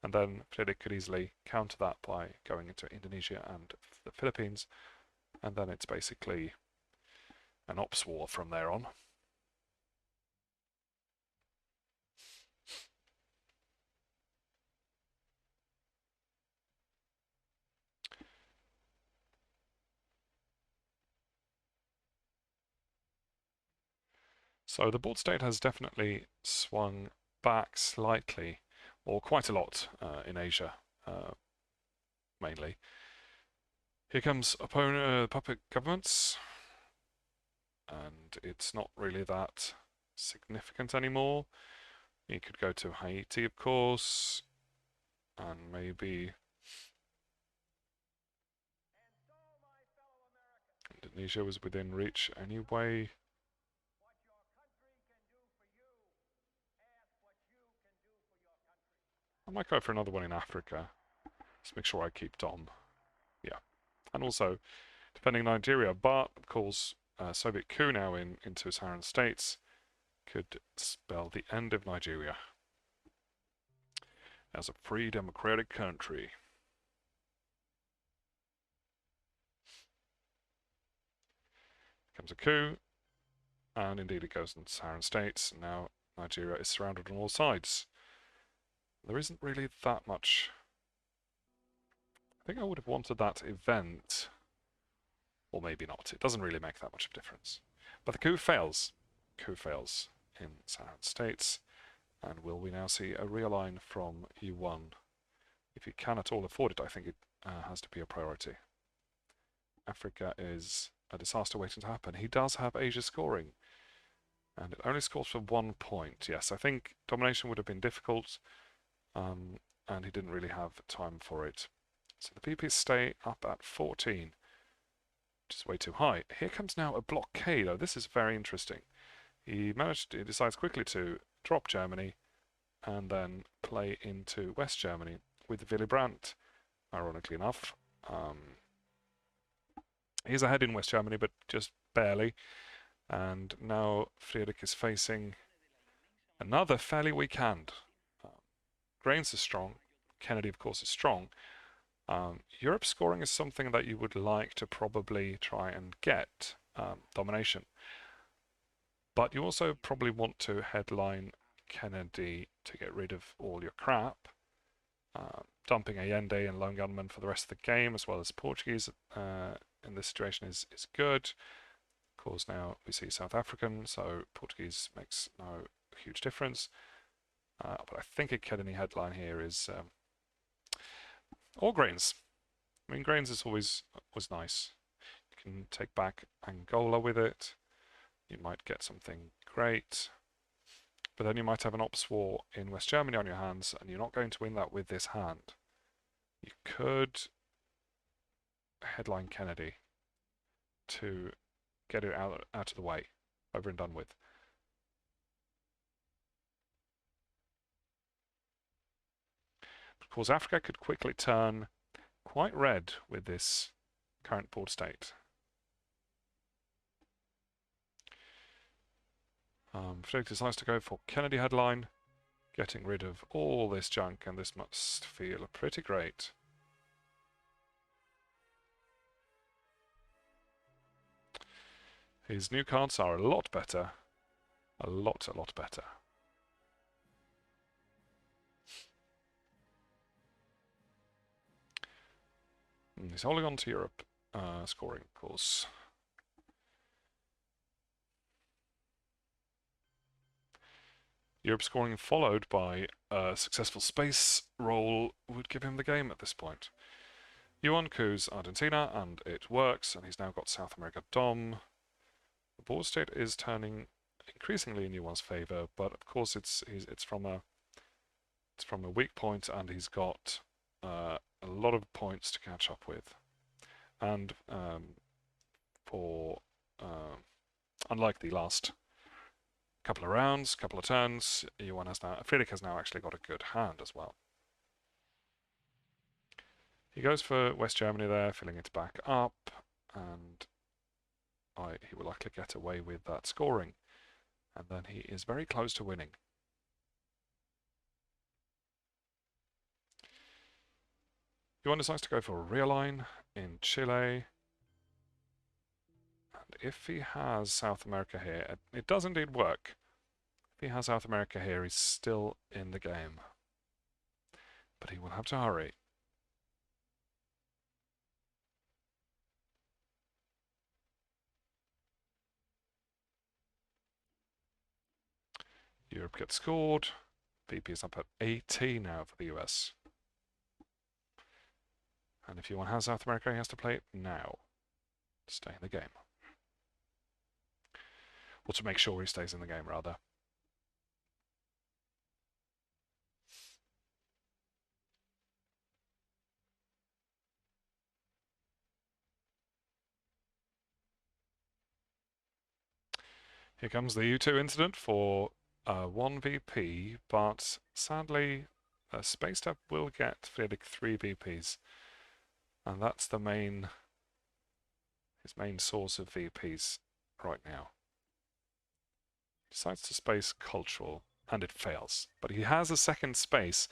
and then Fredrik could easily counter that by going into Indonesia and the Philippines. And then it's basically an ops war from there on. So the board state has definitely swung back slightly, or quite a lot in Asia, mainly. Here comes puppet governments, and it's not really that significant anymore. You could go to Haiti, of course, and maybe Indonesia was within reach anyway. I might go for another one in Africa. Just make sure I keep Dom. Yeah. And also, defending Nigeria, but of course, Soviet coup now into Saharan states could spell the end of Nigeria as a free democratic country. Comes a coup, and indeed it goes into Saharan states. Now Nigeria is surrounded on all sides. There isn't really that much. I think I would have wanted that event, or maybe not. It doesn't really make that much of a difference. But the coup fails. Coup fails in Saharan states. And will we now see a realign from E1? If you can at all afford it, I think it has to be a priority. Africa is a disaster waiting to happen. He does have Asia scoring, and it only scores for 1 point. Yes, I think domination would have been difficult, and he didn't really have time for it. So the PPs stay up at 14, which is way too high. Here comes now a blockade. Oh, this is very interesting. He decides quickly to drop Germany and then play into West Germany with Willy Brandt, ironically enough. He's ahead in West Germany, but just barely. And now Fredrik is facing another fairly weak hand. Grains is strong. Kennedy, of course, is strong. Europe scoring is something that you would like to probably try and get, domination. But you also probably want to headline Kennedy to get rid of all your crap. Dumping Allende and lone gunmen for the rest of the game, as well as Portuguese in this situation is good. Of course, now we see South African, so Portuguese makes no huge difference. But I think a Kennedy headline here is or grains. I mean, grains is always nice. You can take back Angola with it. You might get something great. But then you might have an ops war in West Germany on your hands, and you're not going to win that with this hand. You could headline Kennedy to get it out of the way, over and done with. Of course, Africa could quickly turn quite red with this current board state. Fredrik decides to go for Kennedy headline, getting rid of all this junk, and this must feel pretty great. His new cards are a lot better. A lot better. He's holding on to Europe scoring, of course. Europe scoring followed by a successful space roll would give him the game at this point. Johan coups Argentina, and it works, and he's now got South America Dom. The board state is turning increasingly in Johan's favour, but of course it's from a weak point, and he's got a lot of points to catch up with. And unlike the last couple of rounds, couple of turns, Fredrik has now actually got a good hand as well. He goes for West Germany there, filling it back up, and he will likely get away with that scoring. And then he is very close to winning. Johan decides to go for a realign in Chile. And if he has South America here, it does indeed work. If he has South America here, he's still in the game. But he will have to hurry. Europe gets scored. VP is up at 18 now for the US. And if Johan has South America, he has to play it now to stay in the game. Or to make sure he stays in the game, rather. Here comes the U2 incident for 1 VP, but sadly, Spaced Up will get Fredrik 3 VPs. And that's the his main source of VPs right now. Decides to space cultural, and it fails. But he has a second space.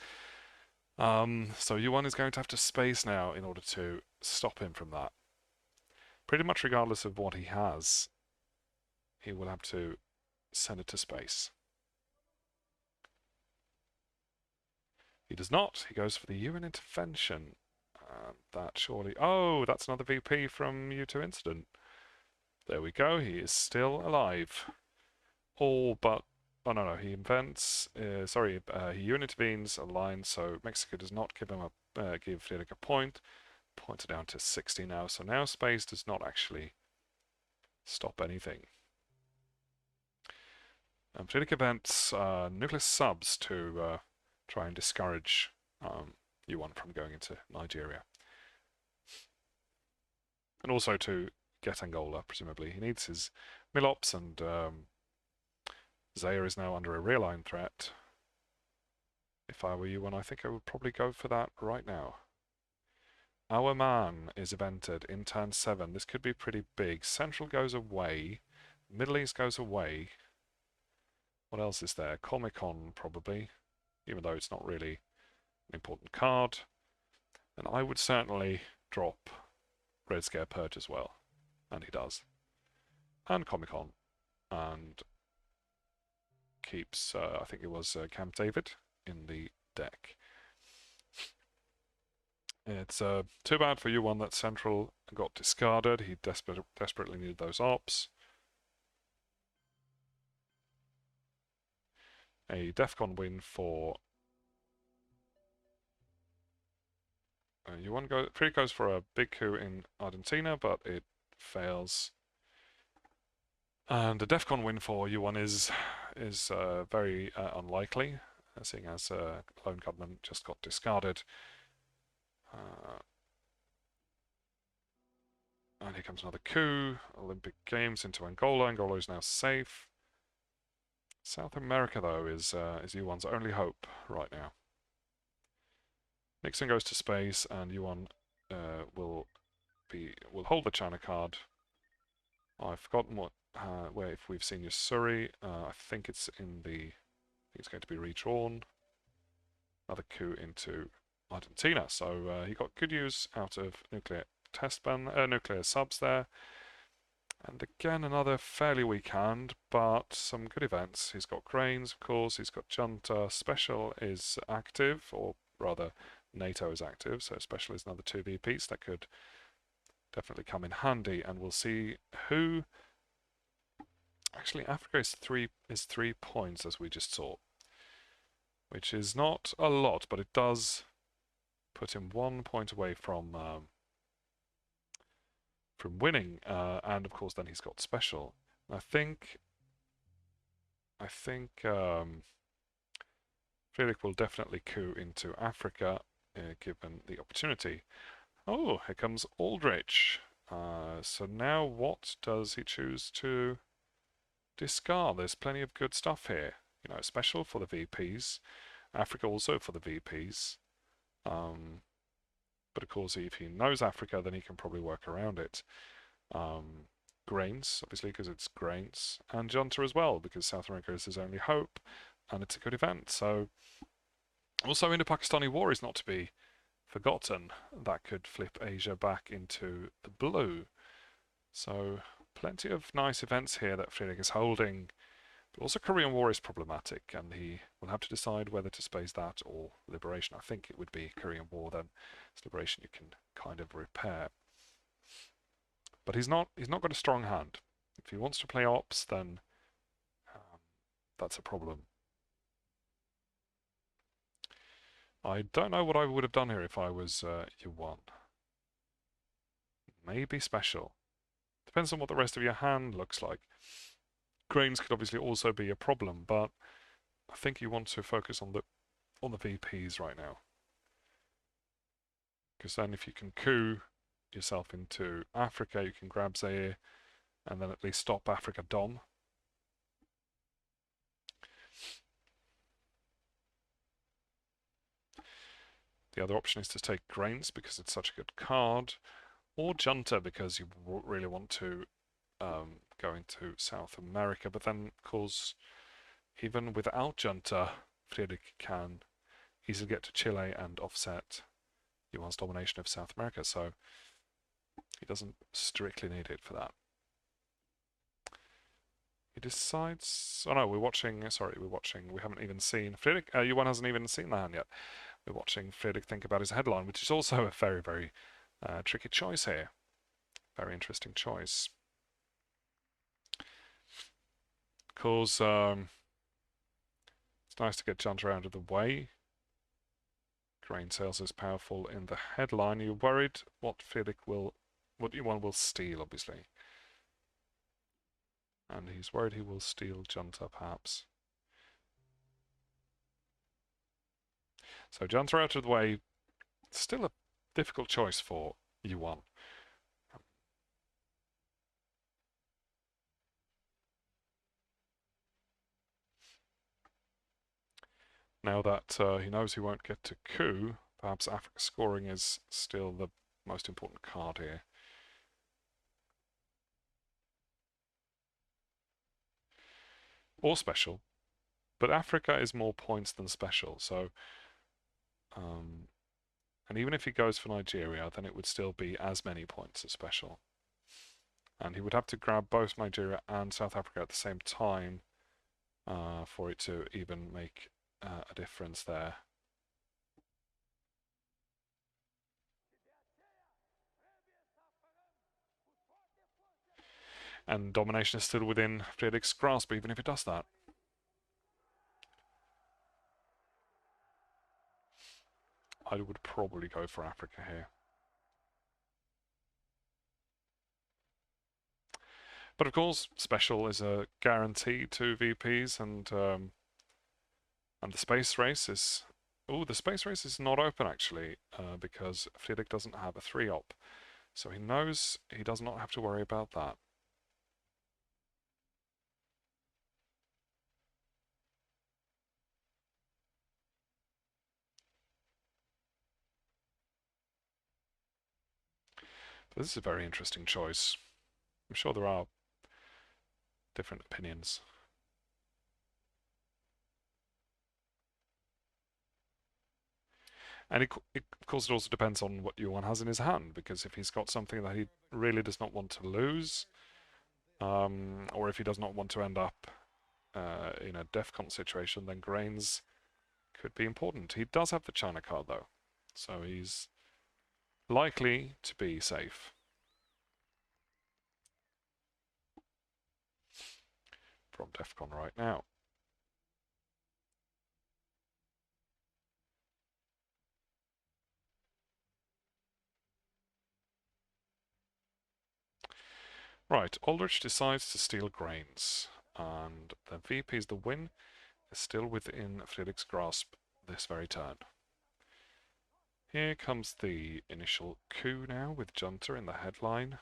So Johan is going to have to space now in order to stop him from that. Pretty much regardless of what he has, he will have to send it to space. He does not. He goes for the UN intervention. That surely... Oh, that's another VP from U2 incident. There we go. He is still alive. All but... Oh, no, he invents... he UN intervenes a line, so Mexico does not give him give Fredrik a point. Points down to 60 now. So now space does not actually stop anything. Fredrik invents nuclear subs to try and discourage U1 from going into Nigeria. And also to get Angola, presumably. He needs his Milops, and Zaire is now under a real-line threat. If I were U1, I think I would probably go for that right now. Our man is evented in turn 7. This could be pretty big. Central goes away. Middle East goes away. What else is there? Comic-Con, probably. Even though it's not really an important card. And I would certainly drop Red Scare Purge as well. And he does. And Comic-Con. And keeps, I think it was Camp David in the deck. It's too bad for U1 that Central got discarded. He desperately needed those ops. A DEFCON win for U1. Fredrik goes for a big coup in Argentina, but it fails. And a DEFCON win for U1 is very unlikely, seeing as Lone Gunman just got discarded. And here comes another coup. Olympic Games into Angola. Angola is now safe. South America, though, is U1's only hope right now. Nixon goes to space, and U1 will hold the China card. I've forgotten where if we've seen Yusuri. I think it's in the. I think it's going to be redrawn. Another coup into Argentina. So he got good use out of nuclear nuclear subs there. And again, another fairly weak hand, but some good events. He's got Cranes, of course. He's got Junta. Special is active, or rather, NATO is active. So Special is another 2 VPs that could definitely come in handy. And we'll see who. Actually, Africa is 3 points, as we just saw, which is not a lot, but it does put him 1 point away from winning, and of course then he's got Special. I think Fredrik will definitely coup into Africa, given the opportunity. Oh, here comes Aldrich. So now what does he choose to discard? There's plenty of good stuff here. You know, Special for the VPs, Africa also for the VPs. But of course, if he knows Africa, then he can probably work around it. Grains, obviously, because it's grains, and Junta as well, because South America is his only hope, and it's a good event. So, also Indo-Pakistani War is not to be forgotten. That could flip Asia back into the blue. So, plenty of nice events here that Fredrik is holding. But also Korean War is problematic, and he will have to decide whether to space that or Liberation. I think it would be Korean War, then it's Liberation you can kind of repair. But he's not got a strong hand. If he wants to play ops, then that's a problem. I don't know what I would have done here if I was Yuan. Maybe special. Depends on what the rest of your hand looks like. Grains could obviously also be a problem, but I think you want to focus on the VPs right now. Because then if you can coup yourself into Africa, you can grab Zaire and then at least stop Africa Dom. The other option is to take Grains because it's such a good card, or Junta because you really want to go into South America. But then, of course, even without Junta, Fredrik can easily get to Chile and offset Yuan's domination of South America, so he doesn't strictly need it for that. He decides... Oh no, we're watching... Sorry, we're watching... We haven't even seen... Fredrik... Yuan hasn't even seen the hand yet. We're watching Fredrik think about his headline, which is also a very, very tricky choice here. Very interesting choice. Because it's nice to get Junta out of the way. Grain sales is powerful in the headline. You're worried what Yuan will steal, obviously. And he's worried he will steal Junta, perhaps. So Junta out of the way. Still a difficult choice for Yuan. Now that he knows he won't get to coup, perhaps Africa scoring is still the most important card here. Or special. But Africa is more points than special, so... and even if he goes for Nigeria, then it would still be as many points as special. And he would have to grab both Nigeria and South Africa at the same time for it to even make a difference there. And domination is still within Fredrik's grasp, even if it does that. I would probably go for Africa here. But of course, special is a guarantee to VPs, and the space race is... Oh, the space race is not open actually, because Fredrik doesn't have a 3-op. So he knows he does not have to worry about that. But this is a very interesting choice. I'm sure there are different opinions. And of course, it also depends on what Johan has in his hand, because if he's got something that he really does not want to lose, or if he does not want to end up in a DEFCON situation, then Grains could be important. He does have the China card, though, so he's likely to be safe. From DEFCON right now. Right, Aldrich decides to steal Grains, and the VP's the win is still within Fredrik's grasp this very turn. Here comes the initial coup now with Junta in the headline.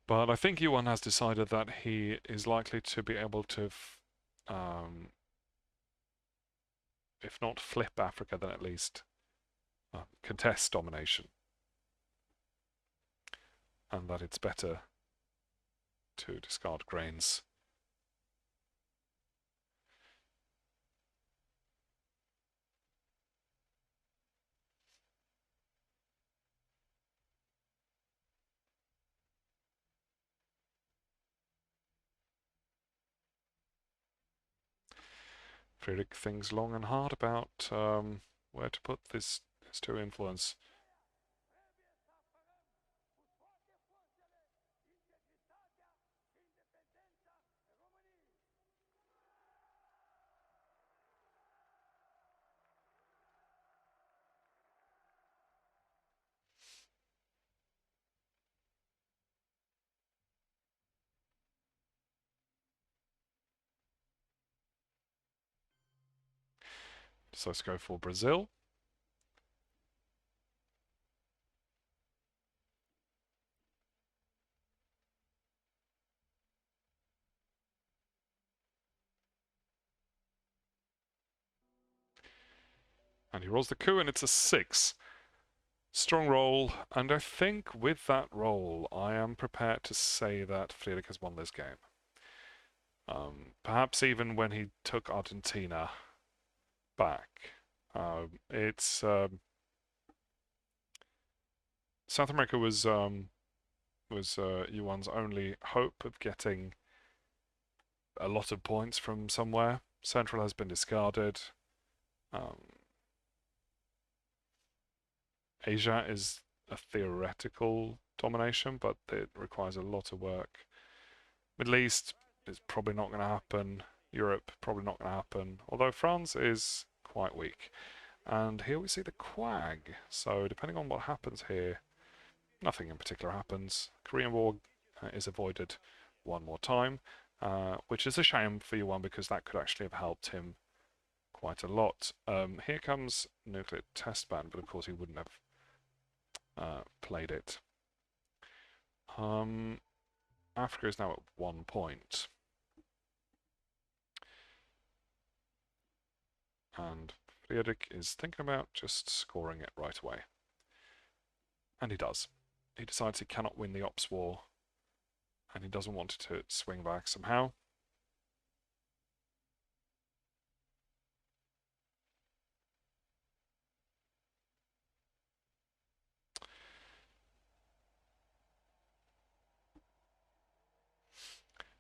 But I think Yuan has decided that he is likely to be able to, if not flip Africa, then at least contest domination. And that it's better to discard Grains. Fredrik thinks long and hard about where to put this two influence. So let's go for Brazil. And he rolls the coup, and it's a 6. Strong roll, and I think with that roll, I am prepared to say that Fredrik has won this game. Perhaps even when he took Argentina back. It's South America was Johan's only hope of getting a lot of points from somewhere. Central has been discarded. Asia is a theoretical domination, but it requires a lot of work. Middle East is probably not going to happen. Europe, probably not going to happen. Although France is quite weak. And here we see the Quag. So depending on what happens here, nothing in particular happens. Korean War is avoided one more time, which is a shame for Yuan because that could actually have helped him quite a lot. Here comes nuclear test ban, but of course he wouldn't have played it. Africa is now at 1 point. And Fredrik is thinking about just scoring it right away. And he does. He decides he cannot win the Ops War, and he doesn't want to swing back somehow.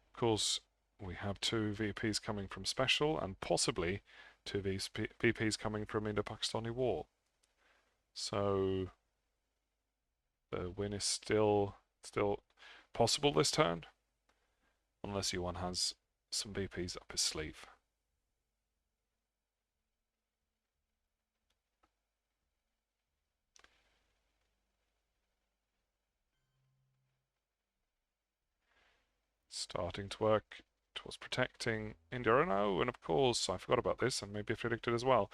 Of course, we have 2 VPs coming from Special, and possibly 2 VPs coming from Indo-Pakistani War. So the win is still possible this turn, unless Yuan has some VPs up his sleeve. Starting to work towards protecting India. Oh no, and of course, I forgot about this, and maybe Fredrik did as well.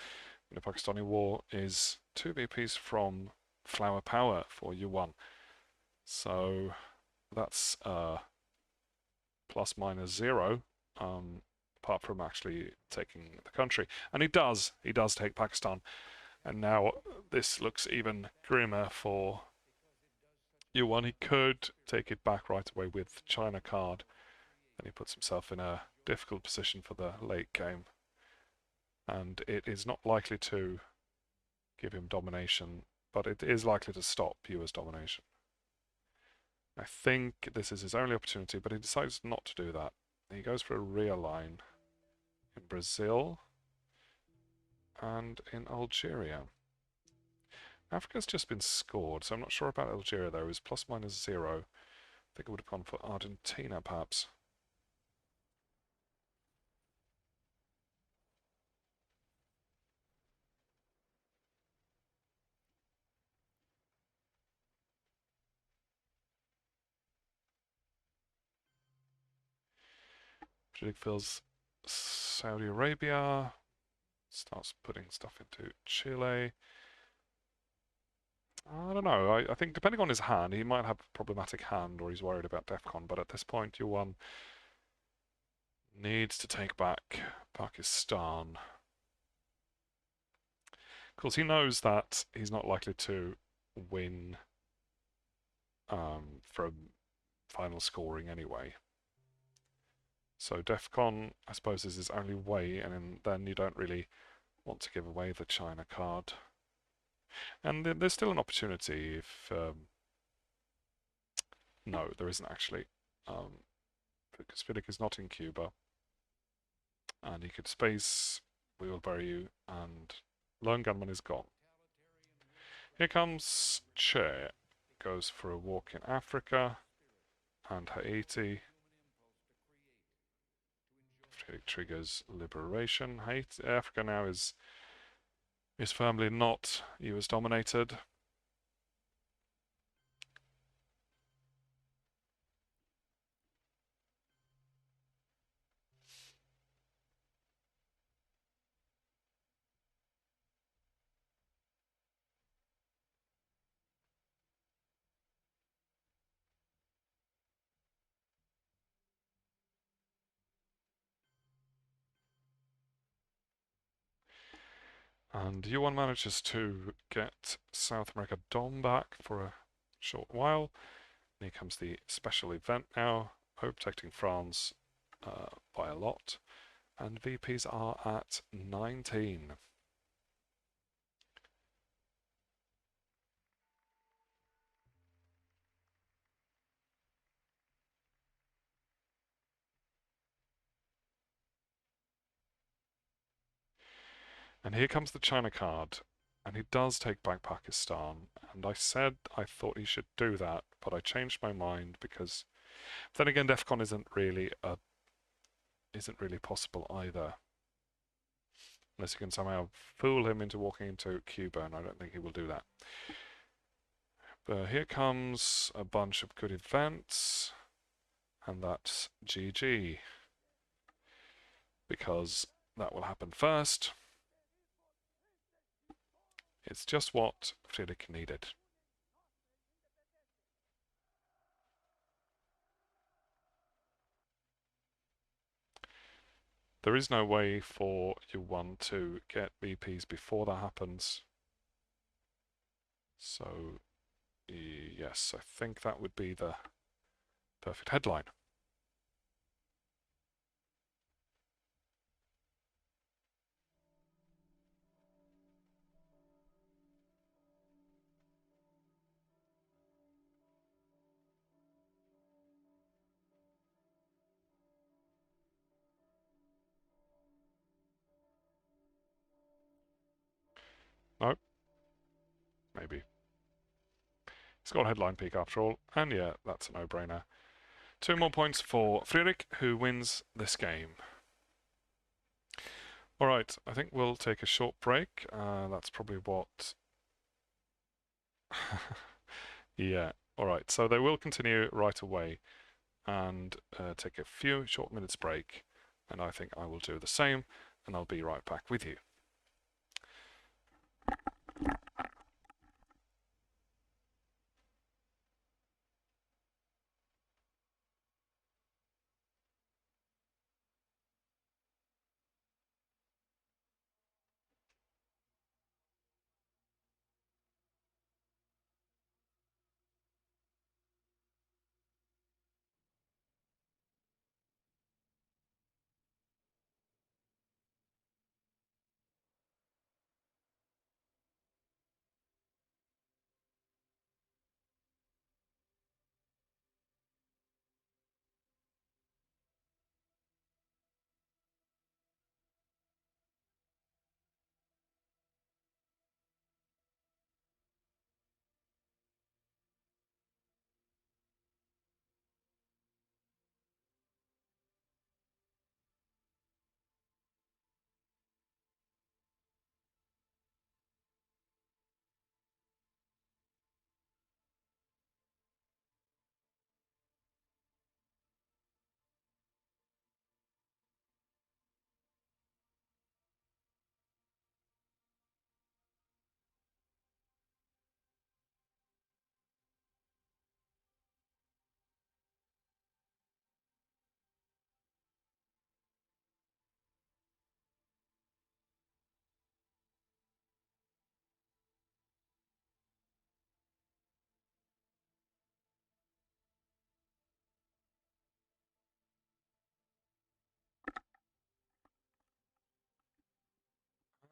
The Pakistani War is 2 VPs from Flower Power for Yuan. So that's plus minus 0, apart from actually taking the country. And he does take Pakistan. And now this looks even grimmer for Yuan. He could take it back right away with China card. And he puts himself in a difficult position for the late game. And it is not likely to give him domination, but it is likely to stop US domination. I think this is his only opportunity, but he decides not to do that. He goes for a rear line in Brazil and in Algeria. Africa's just been scored, so I'm not sure about Algeria though. It was plus minus 0. I think it would have gone for Argentina perhaps. Fredrik fills Saudi Arabia, starts putting stuff into Chile. I don't know. I think depending on his hand, he might have a problematic hand or he's worried about DEFCON, but at this point, Yuan needs to take back Pakistan. Of course, he knows that he's not likely to win from final scoring anyway. So DEFCON, I suppose, is his only way, and then you don't really want to give away the China card. And there's still an opportunity if... no, there isn't actually. Because Fredrik is not in Cuba. And he could space Wheelbarrow you and Lone gunman is gone. Here comes Che. Goes for a walk in Africa and Haiti. It triggers liberation. Haiti, Africa now is firmly not US dominated. And Johan manages to get South America Dom back for a short while. And here comes the special event now, protecting France by a lot. And VPs are at 19. And here comes the China card. And he does take back Pakistan. And I said I thought he should do that, but I changed my mind because then again DEFCON isn't really possible either. Unless you can somehow fool him into walking into Cuba, and I don't think he will do that. But here comes a bunch of good events, and that's GG. Because that will happen first. It's just what Fredrik needed. There is no way for Yuan to get VPs before that happens. So, yes, I think that would be the perfect headline. No, maybe. It's got a headline peak after all, and yeah, that's a no-brainer. 2 more points for Fredrik, who wins this game. Alright, I think we'll take a short break. That's probably what... yeah, alright, so they will continue right away and take a few short minutes break, and I think I will do the same, and I'll be right back with you.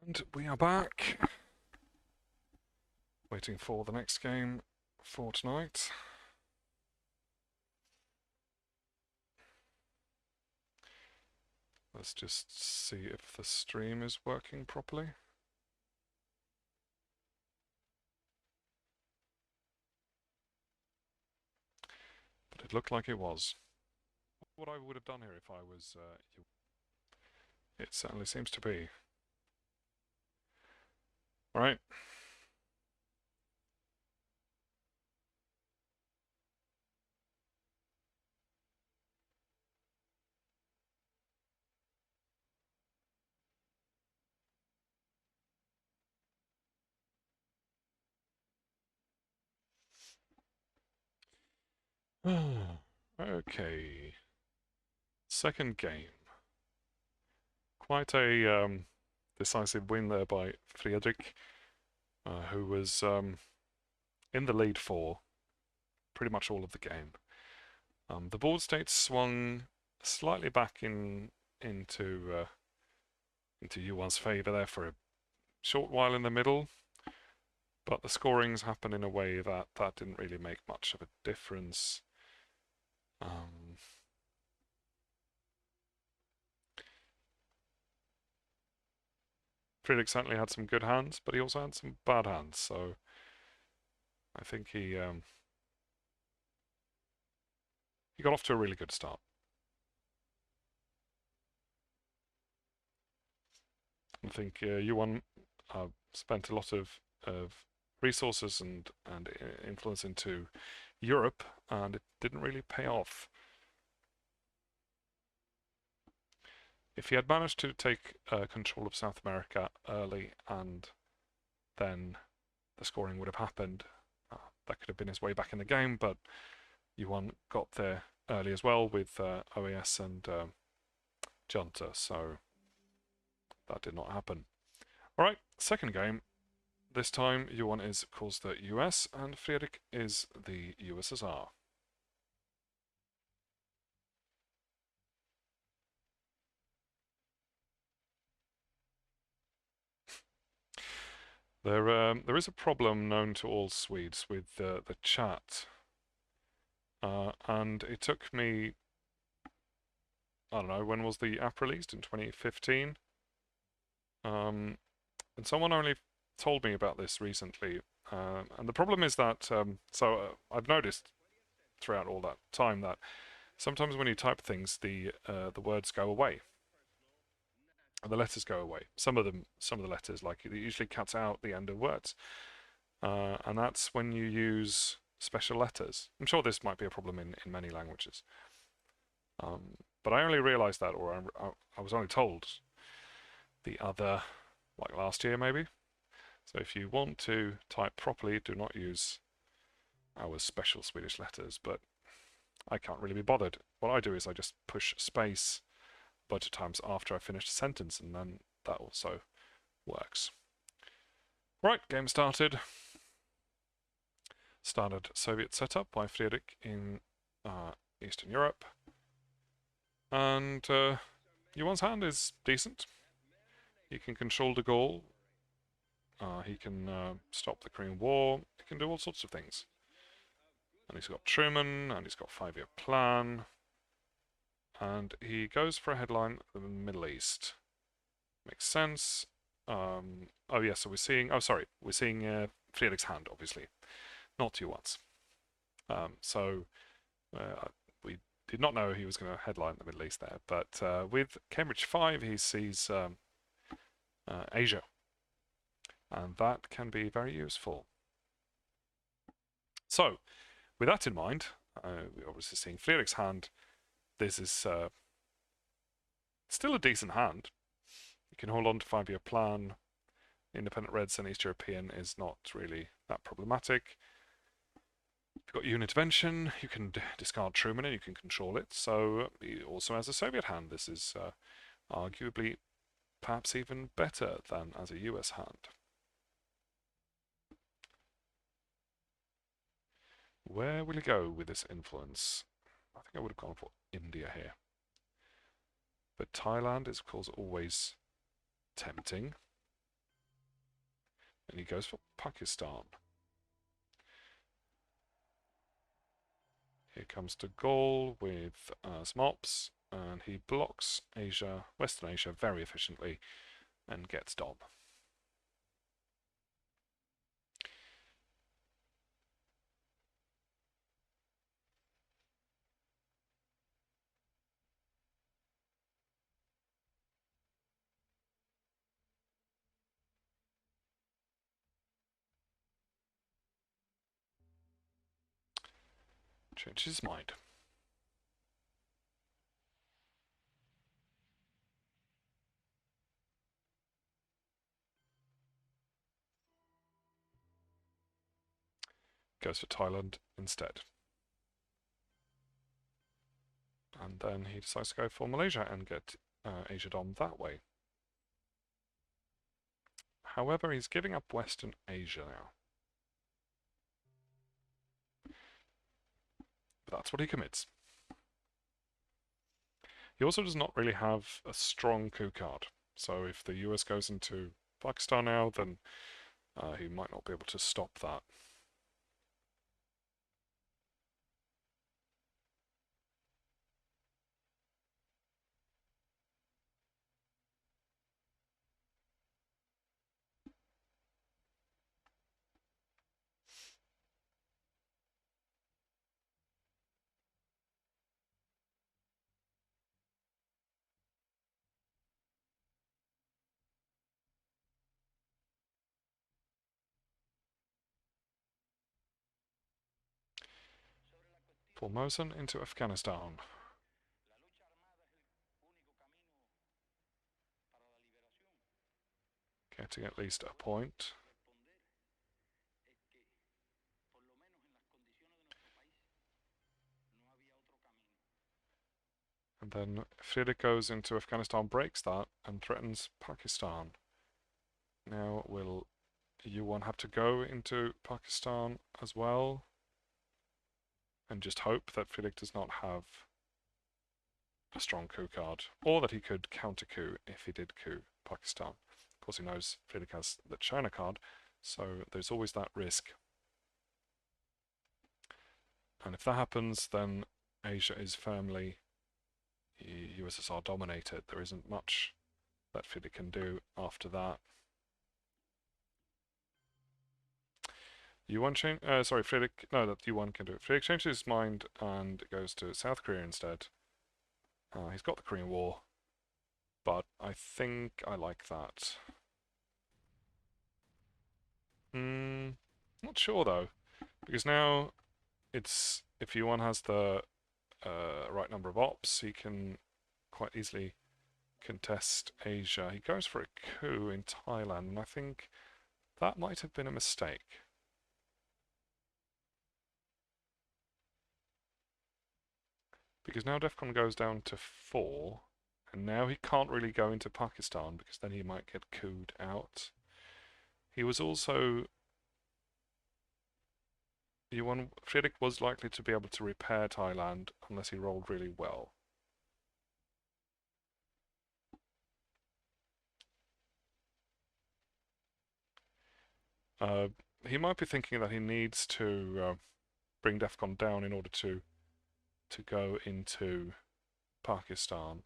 And we are back, waiting for the next game for tonight. Let's just see if the stream is working properly. It looked like it was. What I would have done here if I was you. It certainly seems to be. All right. Okay. Second game. Quite a decisive win there by Fredrik, who was in the lead for pretty much all of the game. The board state swung slightly back into Johan's favour there for a short while in the middle, but the scorings happened in a way that didn't really make much of a difference. Fredrik certainly had some good hands, but he also had some bad hands, so I think he got off to a really good start. I think Johan spent a lot of resources and influence into Europe, and it didn't really pay off. If he had managed to take control of South America early, and then the scoring would have happened, that could have been his way back in the game, but Johan got there early as well with OAS and Junta, so that did not happen. Alright, second game. This time Johan is, of course, the US, and Fredrik is the USSR. There is a problem known to all Swedes with the chat, and it took me, I don't know, when was the app released? In 2015? And someone only told me about this recently, and the problem is that, I've noticed throughout all that time that sometimes when you type things, the words go away. The letters go away. Some of the letters, like, it usually cuts out the end of words, and that's when you use special letters. I'm sure this might be a problem in many languages, but I only realised that, or I was only told the other, like last year maybe. So if you want to type properly, do not use our special Swedish letters, but I can't really be bothered. What I do is I just push space a bunch of times after I finish a sentence, and then that also works. Right, game started. Standard Soviet setup by Fredrik in Eastern Europe. And Johan's hand is decent. He can control de Gaulle. He can stop the Korean War. He can do all sorts of things. And he's got Truman, and he's got 5-year plan. And he goes for a headline in the Middle East. Makes sense. Oh yeah, so we're seeing Fredrik's hand, obviously, not Johan's. We did not know he was going to headline the Middle East there, but with Cambridge 5, he sees Asia, and that can be very useful. So, with that in mind, we're obviously seeing Fredrik's hand. This is still a decent hand. You can hold on to 5-year plan. Independent Reds and East European is not really that problematic. You've got Unitvention, you can discard Truman and you can control it. So he also has a Soviet hand. This is arguably perhaps even better than as a US hand. Where will he go with this influence? I think I would have gone for India here. But Thailand is, of course, always tempting. And he goes for Pakistan. Here comes de Gaulle with Smops, and he blocks Asia, Western Asia very efficiently and gets Dom. changes his mind. Goes for Thailand instead. And then he decides to go for Malaysia and get Asia Dom that way. However, he's giving up Western Asia now. But that's what he commits. He also does not really have a strong coup card. So if the US goes into Pakistan now, then he might not be able to stop that. Formosan into Afghanistan. Getting at least a point. And then Fredrik goes into Afghanistan, breaks that, and threatens Pakistan. Now will Johan have to go into Pakistan as well? And just hope that Fredrik does not have a strong coup card, or that he could counter coup if he did coup Pakistan. Of course, he knows Fredrik has the China card, so there's always that risk. And if that happens, then Asia is firmly USSR dominated. There isn't much that Fredrik can do after that. Fredrik, no, that Yuan can do it. Fredrik changes his mind and goes to South Korea instead. He's got the Korean War, but I think I like that. Not sure though, because now it's if Yuan has the right number of ops, he can quite easily contest Asia. He goes for a coup in Thailand, and I think that might have been a mistake. Because now DEFCON goes down to 4, and now he can't really go into Pakistan because then he might get couped out. He was also... Fredrik was likely to be able to repair Thailand unless he rolled really well. He might be thinking that he needs to bring DEFCON down in order to go into Pakistan.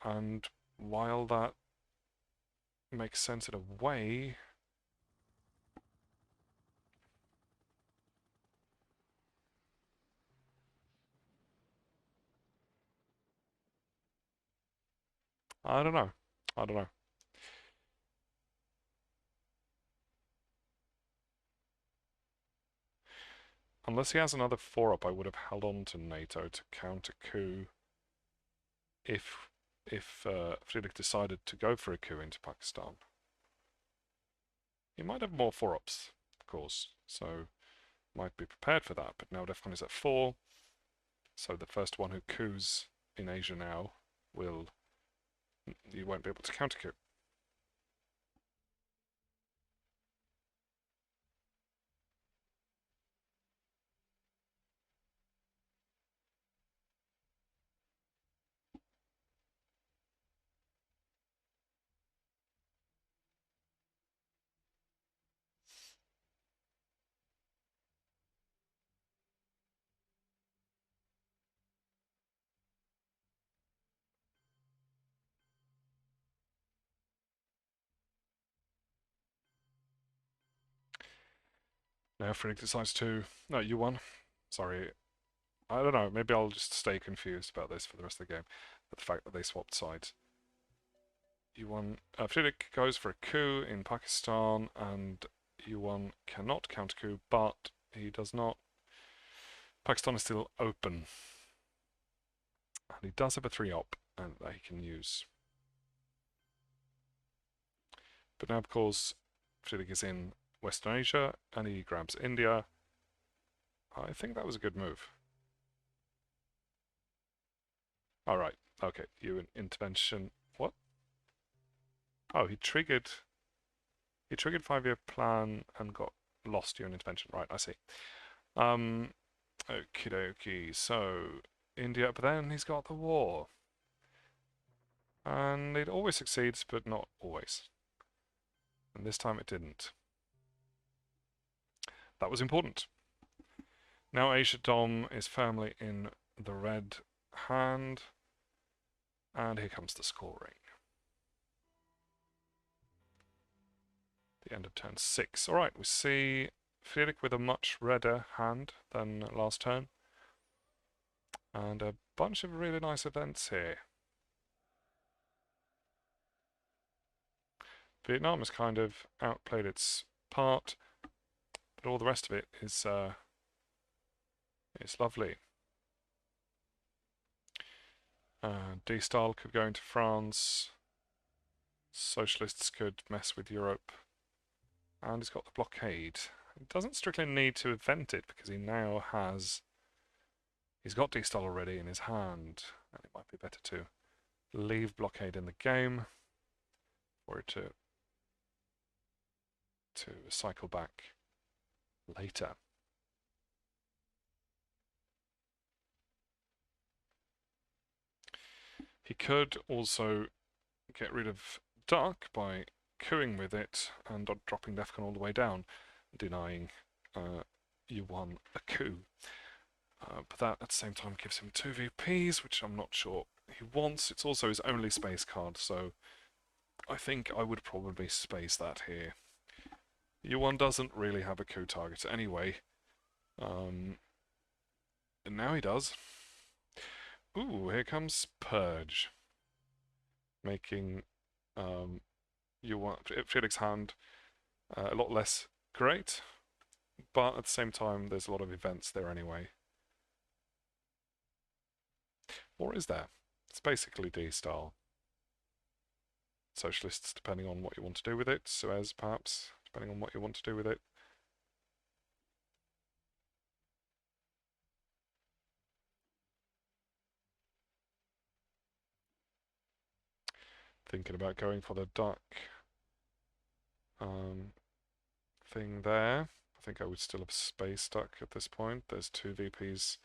And while that makes sense in a way, I don't know. I don't know. Unless he has another 4-up, I would have held on to NATO to counter coup if Fredrik decided to go for a coup into Pakistan. He might have more 4-ups, of course, so might be prepared for that, but now DEFCON is at 4, so the first one who coups in Asia now you won't be able to counter coup. Now Fredrik decides to... No, you won. Sorry. I don't know, maybe I'll just stay confused about this for the rest of the game. But the fact that they swapped sides. Fredrik goes for a coup in Pakistan, and Yuan cannot counter coup, but he does not... Pakistan is still open. And he does have a 3-op and that he can use. But now, of course, Fredrik is in Western Asia and he grabs India. I think that was a good move. Alright, okay, you an intervention. What? Oh, he triggered 5-year plan and got lost UN intervention. Right, I see. Okie dokie. So, India, but then he's got the war. And it always succeeds, but not always. And this time it didn't. That was important. Now Asia Dom is firmly in the red hand. And here comes the scoring. The end of turn 6. Alright, we see Fredrik with a much redder hand than last turn. And a bunch of really nice events here. Vietnam has kind of outplayed its part, but all the rest of it is lovely. D-Style could go into France. Socialists could mess with Europe. And he's got the blockade. He doesn't strictly need to event it because he now has... He's got D-Style already in his hand. And it might be better to leave blockade in the game for it to cycle back later. He could also get rid of Duck by cooing with it and dropping Defcon all the way down, denying Yuan a coup. But that at the same time gives him 2 VPs, which I'm not sure he wants. It's also his only space card, so I think I would probably space that here. Yuan doesn't really have a coup target anyway. And now he does. Ooh, here comes Purge. Making Fredrik's hand a lot less great, but at the same time there's a lot of events there anyway. Or is there? It's basically D-Style. Socialists, depending on what you want to do with it. Suez, perhaps, depending on what you want to do with it. Thinking about going for the duck thing there. I think I would still have space duck at this point. There's 2 VPs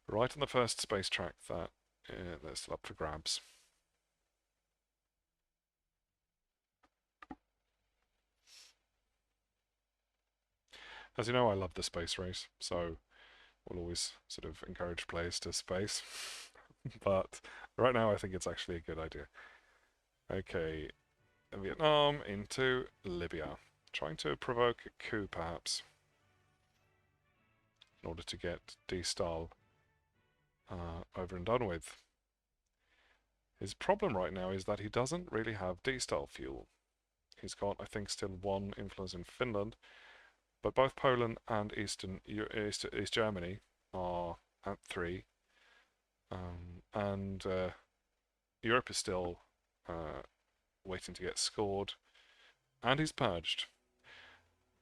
right on the first space track that they're still up for grabs. As you know, I love the space race, so we'll always sort of encourage players to space. But right now I think it's actually a good idea. Okay, Vietnam into Libya. Trying to provoke a coup, perhaps, in order to get D-Style over and done with. His problem right now is that he doesn't really have D-Style fuel. He's got, I think, still 1 influence in Finland, but both Poland and East Germany are at 3, and Europe is still waiting to get scored, and he's purged.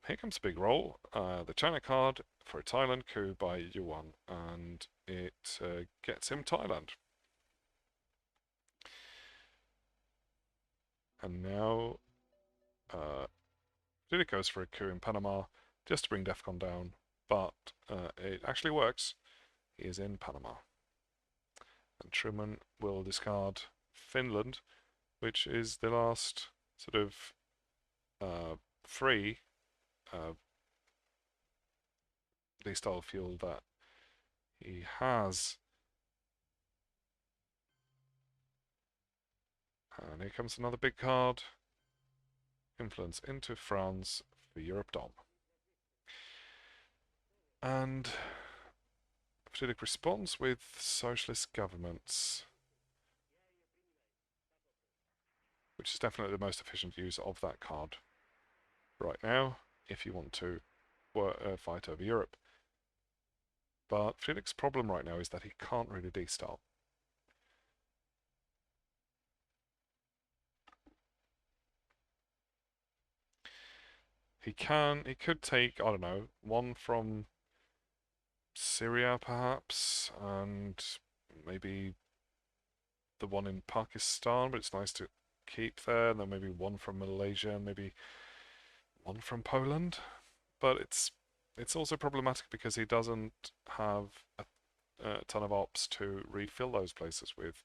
Here comes a big roll. The China card for a Thailand coup by Yuan, and it gets him Thailand. And now it goes for a coup in Panama just to bring Defcon down, but it actually works. He is in Panama. And Truman will discard Finland, which is the last sort of free D-Style fuel that he has. And here comes another big card. Influence into France for Europe Dom. And Fredrik responds with socialist governments, which is definitely the most efficient use of that card right now if you want to fight over Europe. But Fredrik's problem right now is that he can't really destyle. He could take, I don't know, one from Syria perhaps, and maybe the one in Pakistan, but it's nice to keep there, and then maybe one from Malaysia, and maybe one from Poland. But it's also problematic because he doesn't have a ton of ops to refill those places with.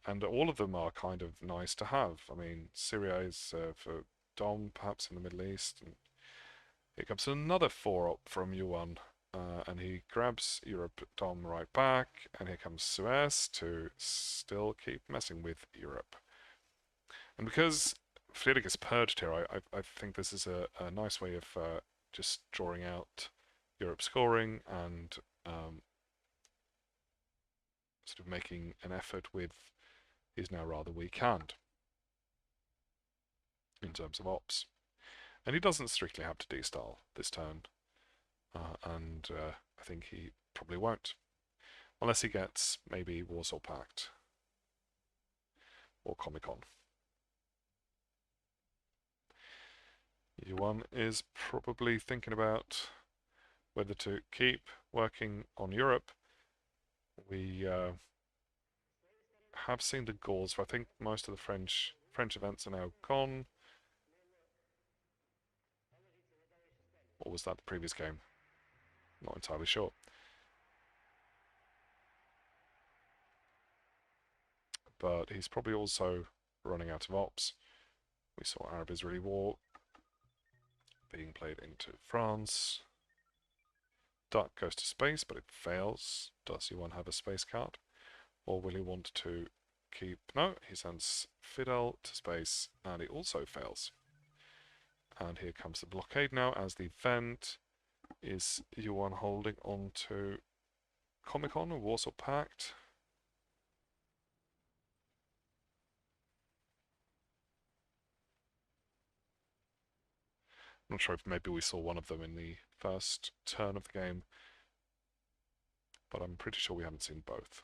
And all of them are kind of nice to have. I mean, Syria is for Dom, perhaps in the Middle East. And here comes another 4-op from Yuan. And he grabs Europe Dom right back. And here comes Suez to still keep messing with Europe. And because Fredrik is purged here, I think this is a nice way of just drawing out Europe scoring and sort of making an effort with his now rather weak hand in terms of ops. And he doesn't strictly have to destyle this turn, and I think he probably won't. Unless he gets maybe Warsaw Pact or Comic-Con. Yuan is probably thinking about whether to keep working on Europe. We have seen the Gauls, but I think most of the French events are now gone. Or was that the previous game? Not entirely sure. But he's probably also running out of ops. We saw Arab-Israeli War being played into France. Duck goes to space, but it fails. Does Yuan have a space card? Or will he want to keep... No, he sends Fidel to space, and it also fails. And here comes the blockade now as the vent. Is Yuan holding on to Comic-Con or Warsaw Pact? I'm not sure if maybe we saw one of them in the first turn of the game, but I'm pretty sure we haven't seen both.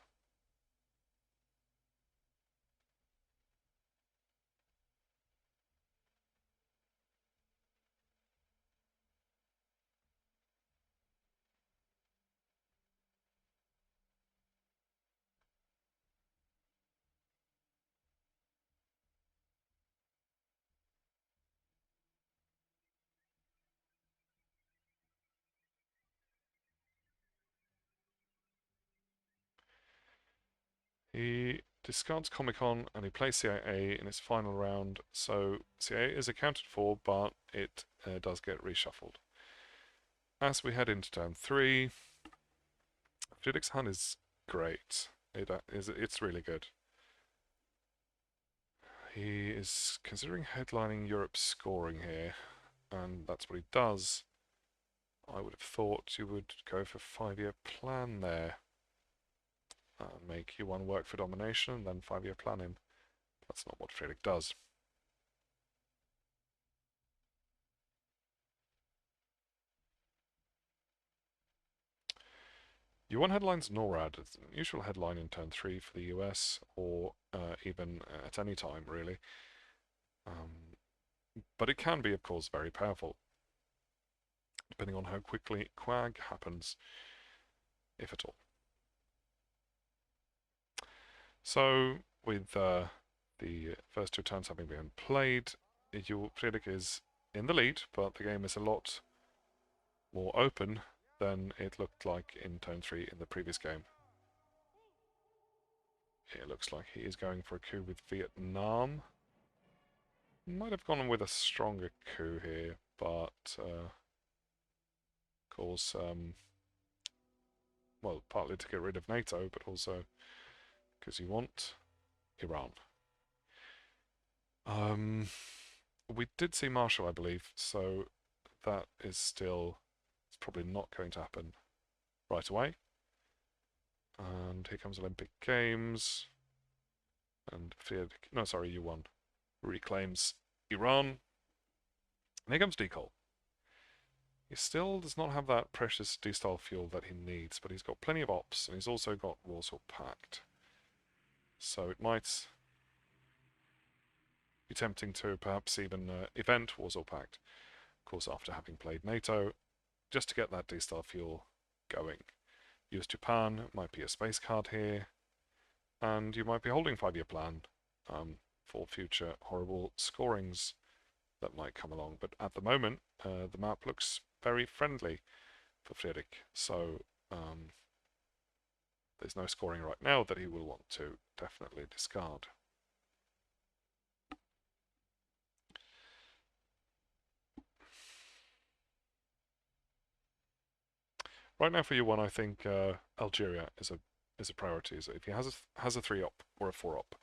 He discards Comic-Con and he plays CIA in its final round, so CIA is accounted for, but it does get reshuffled. As we head into turn 3, Fredrik's hand is great. It's really good. He is considering headlining Europe's scoring here, and that's what he does. I would have thought you would go for 5-year plan there. Make Yuan work for domination and then 5-year planning. That's not what Fredrik does. Yuan headlines NORAD. It's an usual headline in turn 3 for the US, or even at any time, really. But it can be, of course, very powerful, depending on how quickly Quag happens, if at all. So, with the first 2 turns having been played, Fredrik is in the lead, but the game is a lot more open than it looked like in turn 3 in the previous game. It looks like he is going for a coup with Vietnam. Might have gone with a stronger coup here, but of course, well, partly to get rid of NATO, but also because you want Iran. We did see Marshall, I believe, so that is still, it's probably not going to happen right away. And here comes Olympic Games. And Yuan reclaims Iran. And here comes Decol. He still does not have that precious D-style fuel that he needs, but he's got plenty of ops, and he's also got Warsaw Pact. So it might be tempting to perhaps even event Warsaw Pact, of course after having played NATO, just to get that D-style fuel going. US Japan might be a space card here, and you might be holding 5-year plan for future horrible scorings that might come along. But at the moment, the map looks very friendly for Fredrik, so there's no scoring right now that he will want to definitely discard. Right now for U1, I think Algeria is a priority. So if he has a 3-op or a 4-op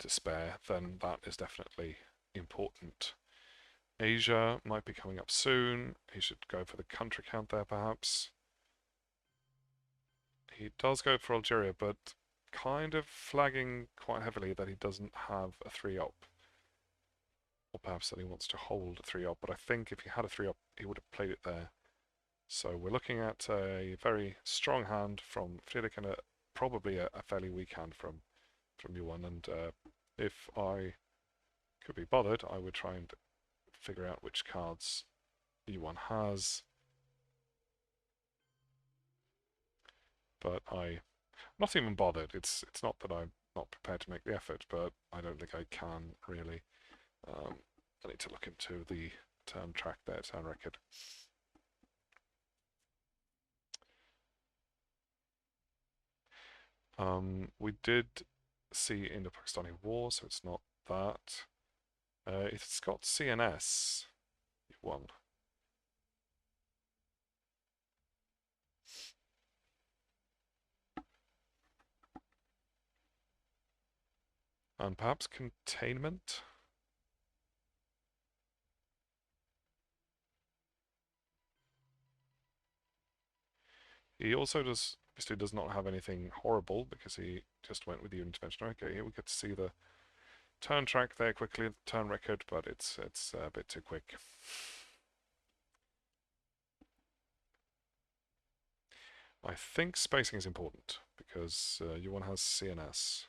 to spare, then that is definitely important. Asia might be coming up soon. He should go for the country count there, perhaps. He does go for Algeria, but kind of flagging quite heavily that he doesn't have a 3-op. Or perhaps that he wants to hold a 3-op, but I think if he had a 3-op, he would have played it there. So we're looking at a very strong hand from Fredrik and probably a fairly weak hand from U1. And if I could be bothered, I would try and figure out which cards U1 has. But I'm not even bothered. It's not that I'm not prepared to make the effort, but I don't think I can really. I need to look into the turn track there, turn record. We did see Indo-Pakistani War, so it's not that. It's got CNS. One. And perhaps containment. He also obviously does not have anything horrible because he just went with the intervention. Okay, here we get to see the turn track there quickly, the turn record, but it's a bit too quick. I think spacing is important because U1 has CNS.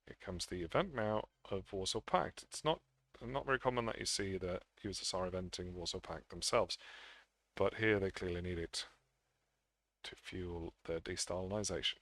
Here comes the event now of Warsaw Pact. It's not very common that you see the users are eventing Warsaw Pact themselves, but here they clearly need it to fuel their destalinization.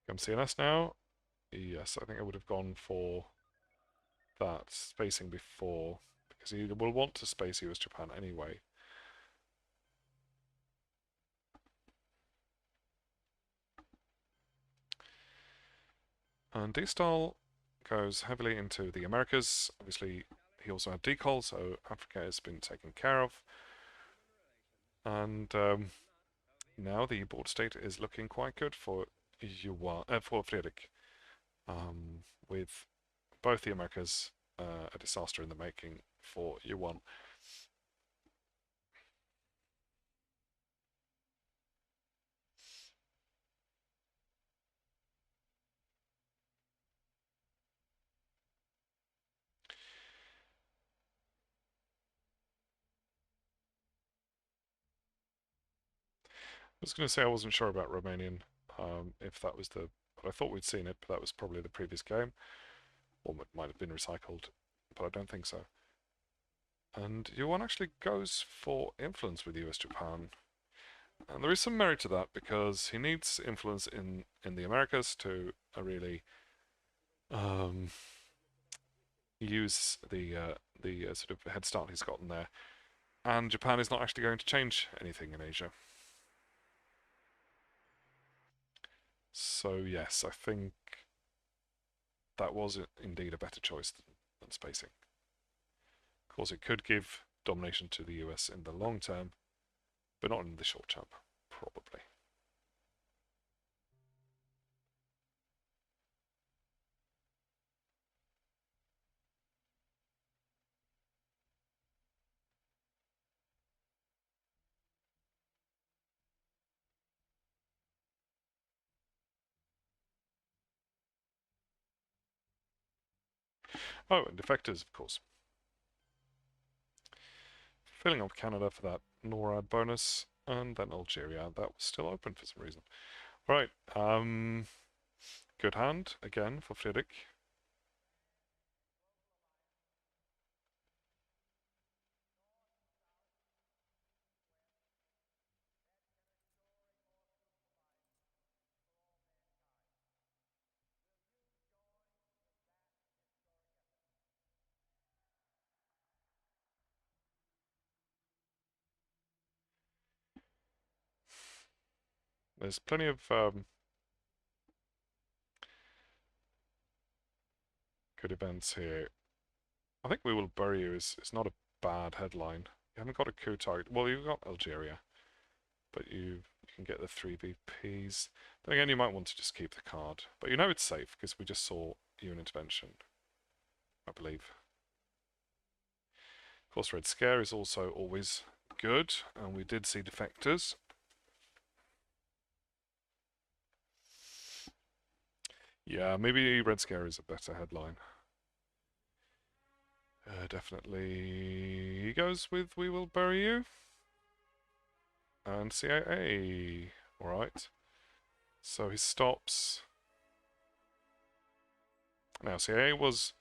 Come CNS now. Yes, I think I would have gone for that spacing before, because he will want to space US Japan anyway. And D-Style goes heavily into the Americas. Obviously, he also had decol, so Africa has been taken care of. And now the border state is looking quite good for for Fredrik, with both the Americas a disaster in the making for U1. I was going to say I wasn't sure about Romanian, if that was but I thought we'd seen it, but that was probably the previous game, or it might have been recycled, but I don't think so. And U1 actually goes for influence with US Japan. And there is some merit to that because he needs influence in the Americas to really use the sort of head start he's gotten there. And Japan is not actually going to change anything in Asia. So yes, I think that was indeed a better choice than spacing. Of course, it could give domination to the US in the long term, but not in the short term, probably. Oh, and defectors, of course. Filling up Canada for that NORAD bonus, and then Algeria. That was still open for some reason. Right, good hand, again, for Fredrik. There's plenty of good events here. I think We Will Bury You is not a bad headline. You haven't got a coup target. Well, you've got Algeria, but you can get the 3 VPs. Then again, you might want to just keep the card. But you know it's safe, because we just saw UN intervention, I believe. Of course, Red Scare is also always good, and we did see defectors. Yeah, maybe Red Scare is a better headline. Definitely he goes with We Will Bury You. And CIA. Alright. So he stops. Now CIA was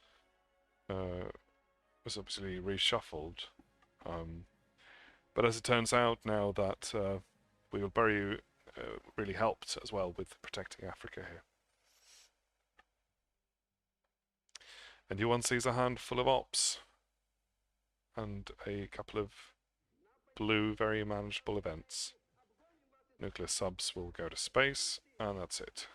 obviously reshuffled. But as it turns out now that We Will Bury You really helped as well with protecting Africa here. And Johan sees a handful of ops and a couple of blue, very manageable events. Nuclear subs will go to space, and that's it.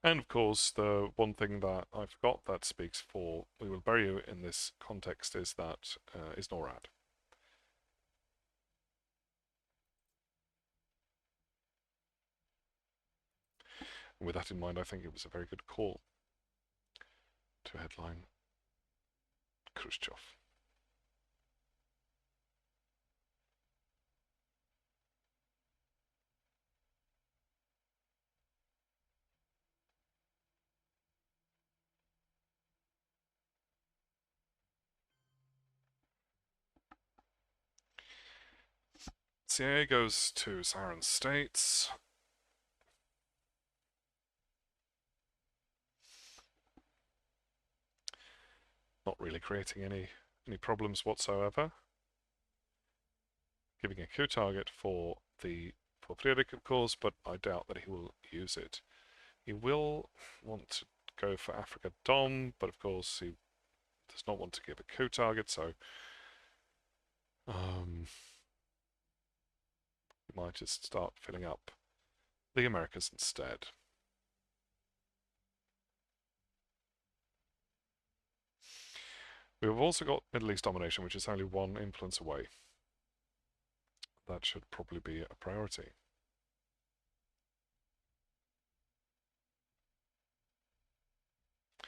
And of course, the one thing that I forgot that speaks for We Will Bury You in this context is that is NORAD. And with that in mind, I think it was a very good call to headline Khrushchev. CIA goes to Saharan states. Not really creating any problems whatsoever. Giving a coup target for Fredrik, of course, but I doubt that he will use it. He will want to go for Africa Dom, but of course he does not want to give a coup target, so he might just start filling up the Americas instead. We've also got Middle East domination, which is only one influence away. That should probably be a priority. I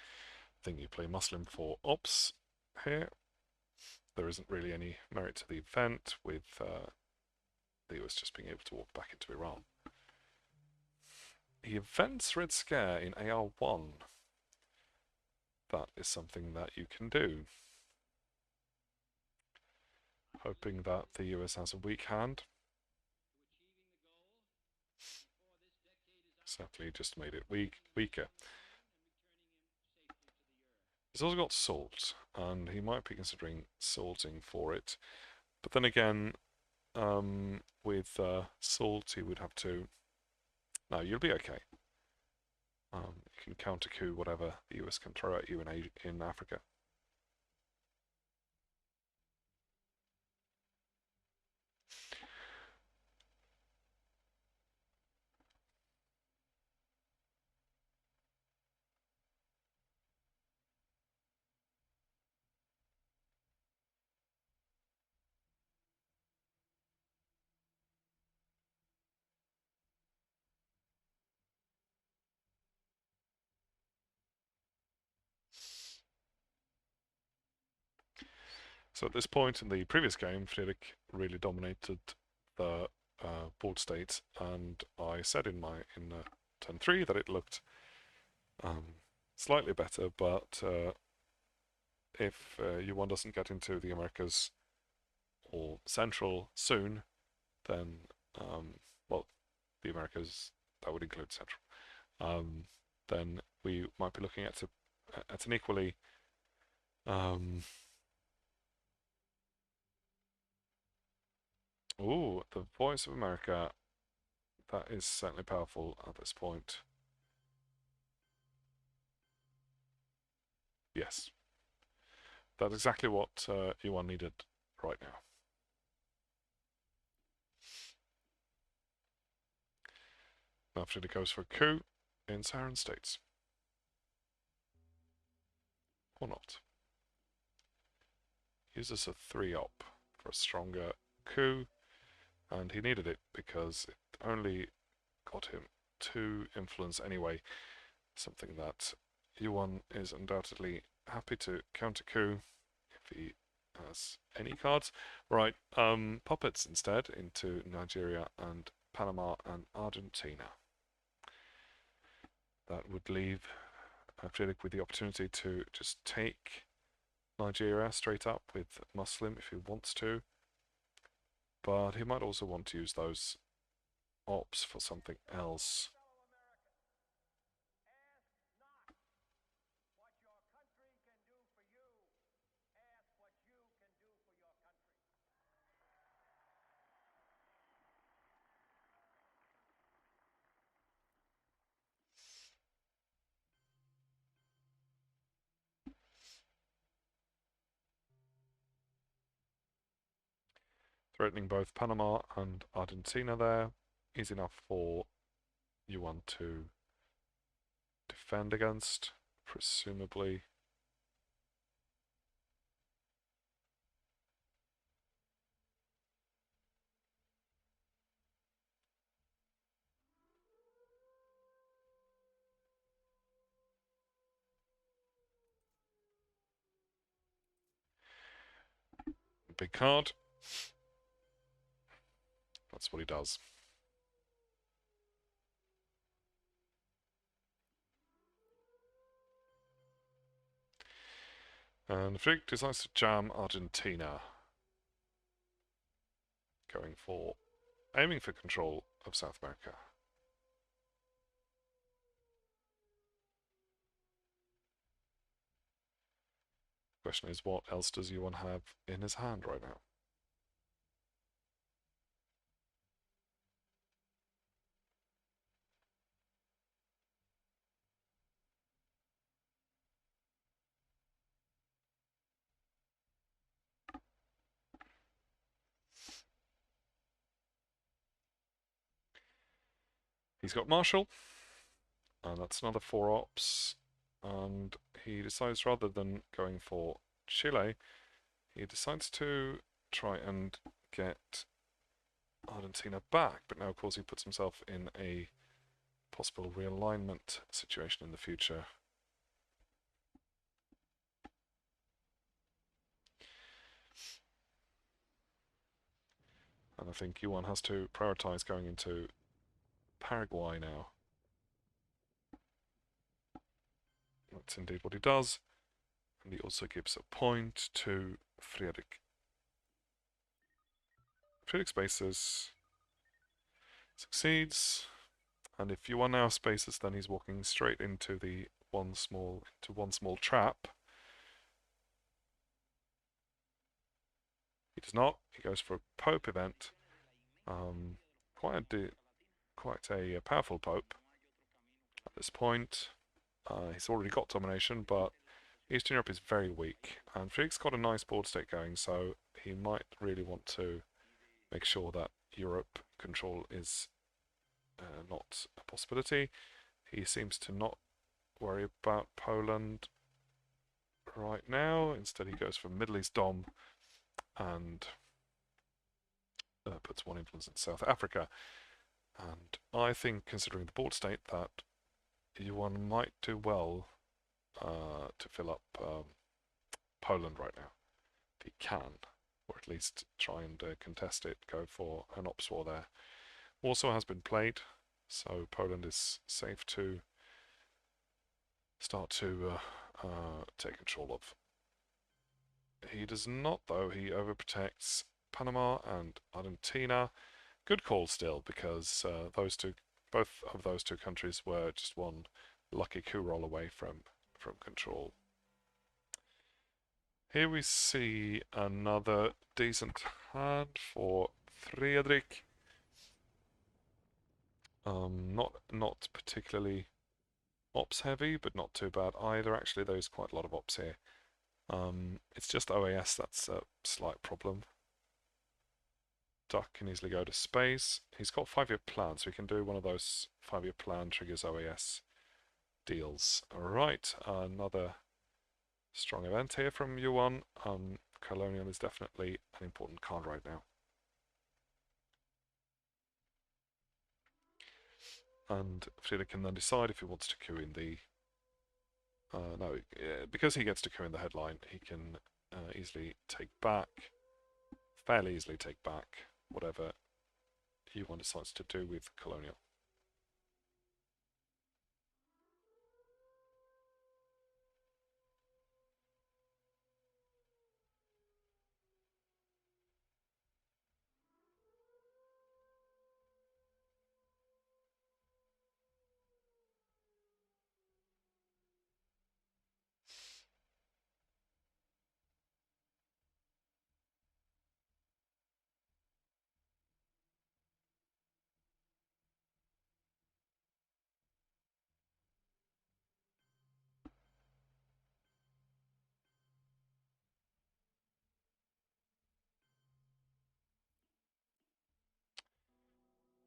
think you play Muslim for ops here. There isn't really any merit to the event, with the US just being able to walk back into Iran. He events Red Scare in AR1. That is something that you can do. Hoping that the US has a weak hand. Sadly, just made it weaker. He's also got salt, and he might be considering salting for it. But then again, with salt, he would have to... No, you'll be okay. You can counter coup whatever the US can throw at you in Africa. So at this point in the previous game, Fredrik really dominated the board state, and I said in turn 3 that it looked slightly better, but if Johan doesn't get into the Americas or Central soon, then well, the Americas, that would include Central, then we might be looking at an equally oh, the Voice of America, that is certainly powerful at this point. Yes, that's exactly what Yuan needed right now. Now Frida goes for a coup in Saharan states. Or not. Uses a 3-op for a stronger coup, and he needed it because it only got him 2 influence anyway, something that Yuan is undoubtedly happy to counter coup if he has any cards. Right, puppets instead into Nigeria and Panama and Argentina. That would leave Fredrik with the opportunity to just take Nigeria straight up with Muslim if he wants to, but he might also want to use those ops for something else. Threatening both Panama and Argentina there. Easy enough for Yuan to defend against, presumably. Big card. That's what he does. And Fredrik decides to jam Argentina. Aiming for control of South America. Question is, what else does Yuan have in his hand right now? He's got Marshall, and that's another 4 ops, and he decides rather than going for Chile, he decides to try and get Argentina back, but now of course he puts himself in a possible realignment situation in the future. And I think Yuan has to prioritize going into Paraguay now. That's indeed what he does. And he also gives a point to Fredrik. Fredrik spaces, succeeds, and if Yuan now spaces, then he's walking straight into the one small trap. He does not. He goes for a Pope event. Quite a powerful Pope at this point. He's already got domination, but Eastern Europe is very weak, and Frig's got a nice board state going, so he might really want to make sure that Europe control is not a possibility. He seems to not worry about Poland right now. Instead, he goes for Middle East Dom and puts 1 influence in South Africa. And I think, considering the board state, that Yuan might do well to fill up Poland right now. If he can, or at least try and contest it, go for an ops war there. Warsaw has been played, so Poland is safe to start to take control of. He does not, though. He overprotects Panama and Argentina. Good call still, because both of those two countries were just one lucky coup roll away from control. Here we see another decent hand for Fredrik. Not particularly ops heavy, but not too bad either. Actually, there's quite a lot of ops here. It's just OAS that's a slight problem. Duck can easily go to space. He's got 5-year plan, so he can do one of those 5-year plan triggers OAS deals. Alright, another strong event here from Johan. Colonial is definitely an important card right now. And Fredrik can then decide if he wants to coup in the... because he gets to coup in the headline, he can easily take back, fairly easily take back, whatever Johan decides to do with Colonial.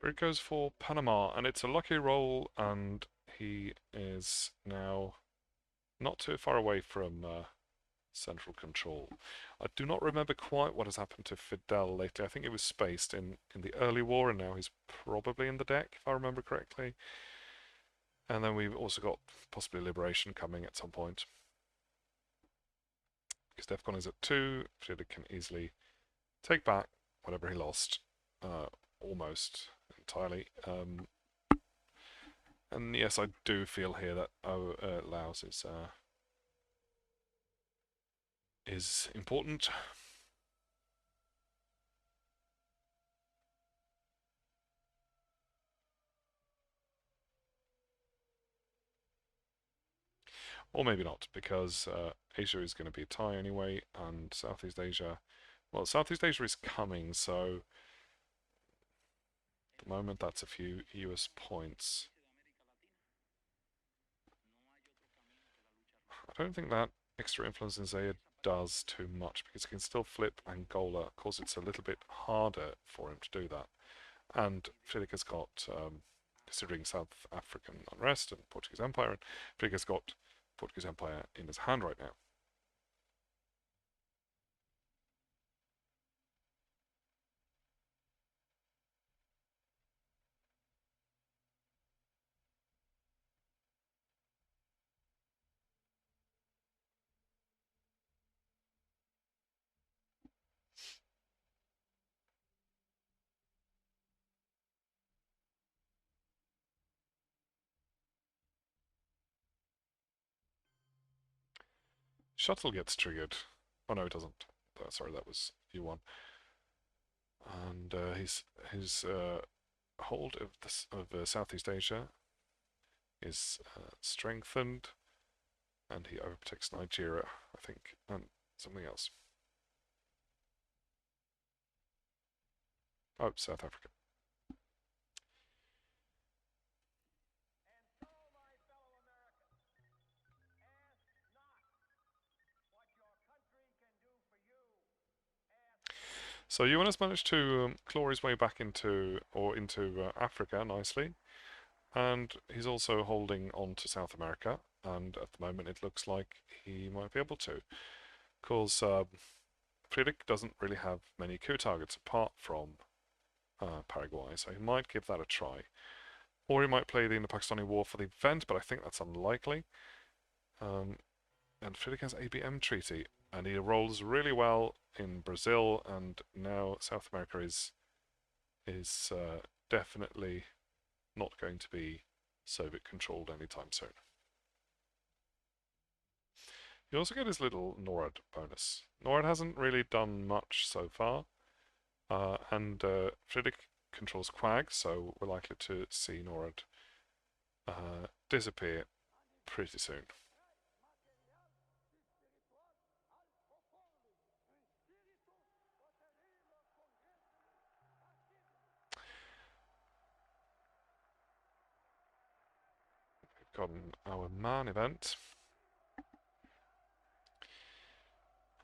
But it goes for Panama, and it's a lucky roll, and he is now not too far away from central control. I do not remember quite what has happened to Fidel lately. I think it was spaced in the early war, and now he's probably in the deck, if I remember correctly. And then we've also got possibly Liberation coming at some point. Because DEFCON is at 2, Fredrik can easily take back whatever he lost, almost entirely. And yes, I do feel here that Laos is important. Or maybe not, because Asia is going to be a tie anyway, and Southeast Asia... Well, Southeast Asia is coming, so... At the moment, that's a few US points. I don't think that extra influence in Zaire does too much, because he can still flip Angola. Of course, it's a little bit harder for him to do that. And Fredrik has got, considering South African unrest and Portuguese Empire, and Fredrik has got Portuguese Empire in his hand right now. Shuttle gets triggered. Oh no, it doesn't. Sorry, that was U1. And his hold of Southeast Asia is strengthened, and he overprotects Nigeria, I think, and something else. Oh, South Africa. So Yuan has managed to claw his way back into Africa nicely, and he's also holding on to South America. And at the moment, it looks like he might be able to, because Fredrik doesn't really have many coup targets apart from Paraguay, so he might give that a try. Or he might play the Indo-Pakistani War for the event, but I think that's unlikely. And Fredrik has ABM treaty. and he rolls really well in Brazil, and now South America is definitely not going to be Soviet controlled anytime soon. You also get his little NORAD bonus. NORAD hasn't really done much so far, and Fredrik controls Quag, so we're likely to see NORAD disappear pretty soon. We've got our man event.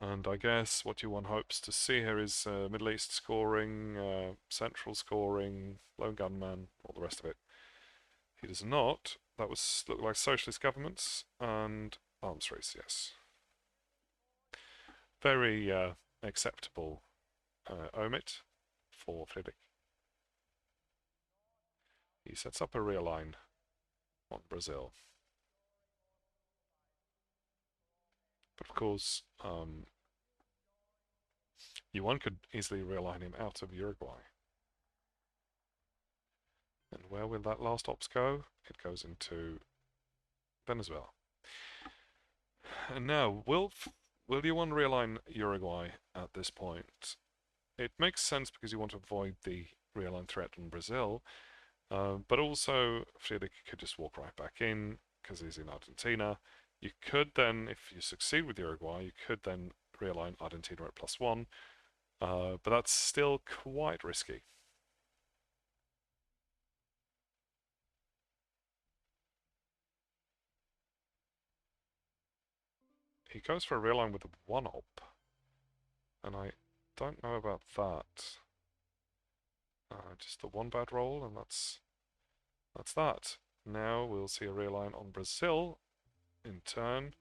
And I guess what Johan hopes to see here is Middle East scoring, Central scoring, lone gunman, all the rest of it. He does not. That was look like socialist governments and arms race, yes. Very acceptable omit for Fredrik. He sets up a real line on Brazil. But of course, Johan could easily realign him out of Uruguay. And where will that last ops go? It goes into Venezuela. And now, will Johan realign Uruguay at this point? It makes sense because you want to avoid the realign threat on Brazil, but also Fredrik could just walk right back in because he's in Argentina. You could then, if you succeed with Uruguay, you could then realign Argentina at +1, but that's still quite risky. He goes for a realign with a 1-op, and I don't know about that. Just the one bad roll, and that's that. Now we'll see a realign on Brazil in turn,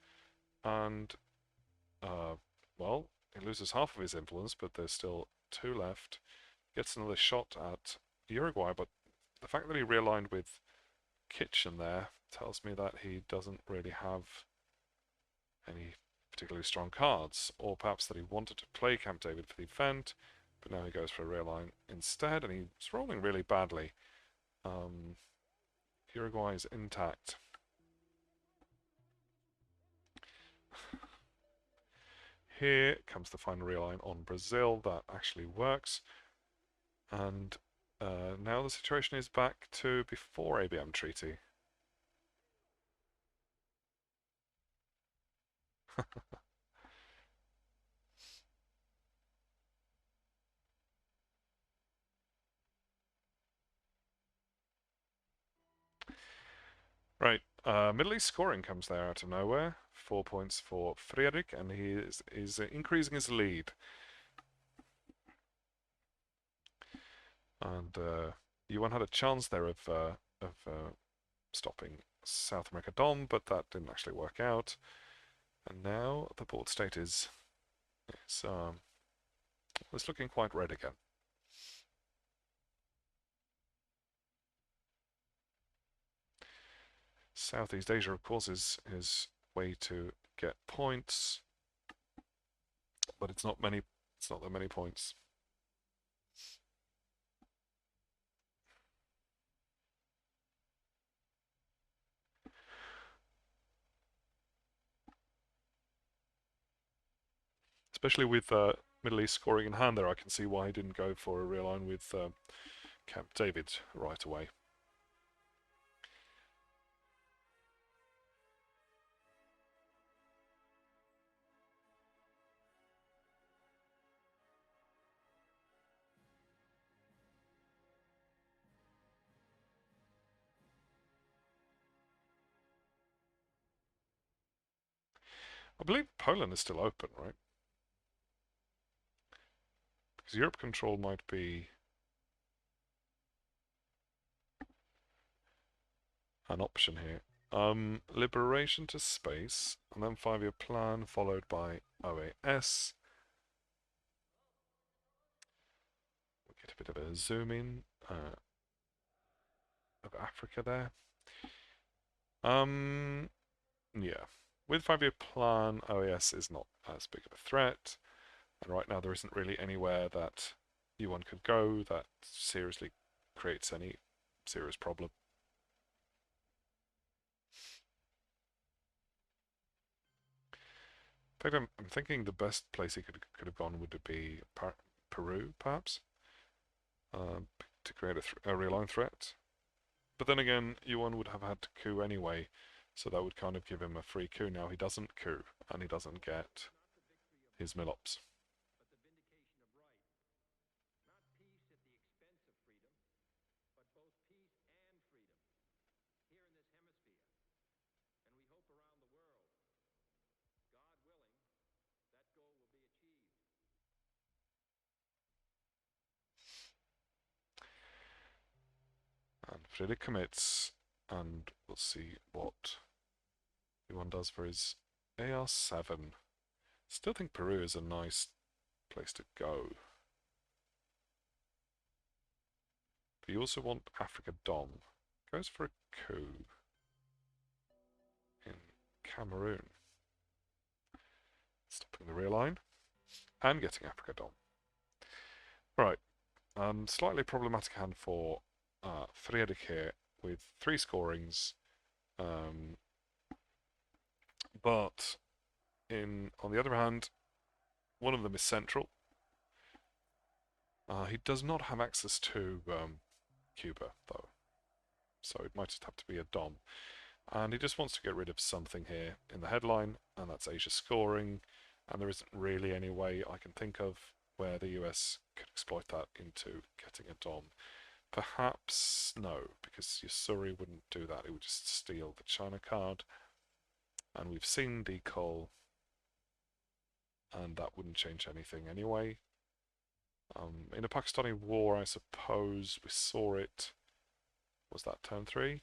and well, he loses half of his influence, but there's still 2 left. Gets another shot at Uruguay, but the fact that he realigned with Kitchen there tells me that he doesn't really have any particularly strong cards, or perhaps that he wanted to play Camp David for the event, but now he goes for a realign instead, and he's rolling really badly. Uruguay is intact. Here comes the final realign on Brazil. That actually works. And now the situation is back to before ABM treaty. Right, Middle East scoring comes there out of nowhere. 4 points for Fredrik, and he is increasing his lead. And Johan had a chance there of stopping South America Dom, but that didn't actually work out. And now the board state is looking quite red again. Southeast Asia, of course, is his way to get points, but it's not that many points. Especially with Middle East scoring in hand there, I can see why he didn't go for a realign with Camp David right away. I believe Poland is still open, right? Because Europe control might be an option here. Liberation to space, and then 5-year plan, followed by OAS. We get a bit of a zoom in of Africa there. Yeah. With 5-year plan, OAS is not as big of a threat, and right now there isn't really anywhere that Yuan could go that seriously creates any serious problem. In fact, I'm thinking the best place he could have gone would be Peru, perhaps, to create a real-line threat. But then again, Yuan would have had to coup anyway, so that would kind of give him a free coup. Now he doesn't coup, and he doesn't get his Millops. And Fredrik commits, and we'll see what Yuan does for his AR7. Still think Peru is a nice place to go. But you also want Africa Dom. Goes for a coup in Cameroon. Stopping the rear line and getting Africa Dom. Right, slightly problematic hand for Fredrik here with 3 scorings. But on the other hand, one of them is central. He does not have access to Cuba, though, so it might just have to be a Dom. And he just wants to get rid of something here in the headline, and that's Asia scoring, and there isn't really any way I can think of where the US could exploit that into getting a Dom. Perhaps no, because Yusuri wouldn't do that, it would just steal the China card. And we've seen Decol, and that wouldn't change anything anyway. In a Pakistani war, I suppose we saw it. Was that turn 3?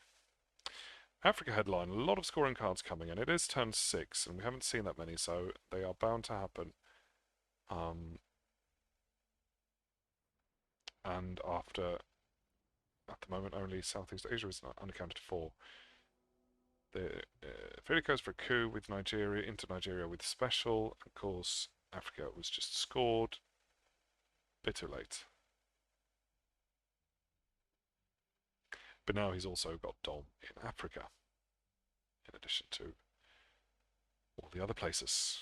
Africa headline, a lot of scoring cards coming in. It is turn 6, and we haven't seen that many, so they are bound to happen. And after, at the moment, only Southeast Asia is unaccounted for. Fredrik goes for a coup with Nigeria, into Nigeria with special. Of course, Africa was just scored. Bit too late. But now he's also got Dom in Africa, in addition to all the other places.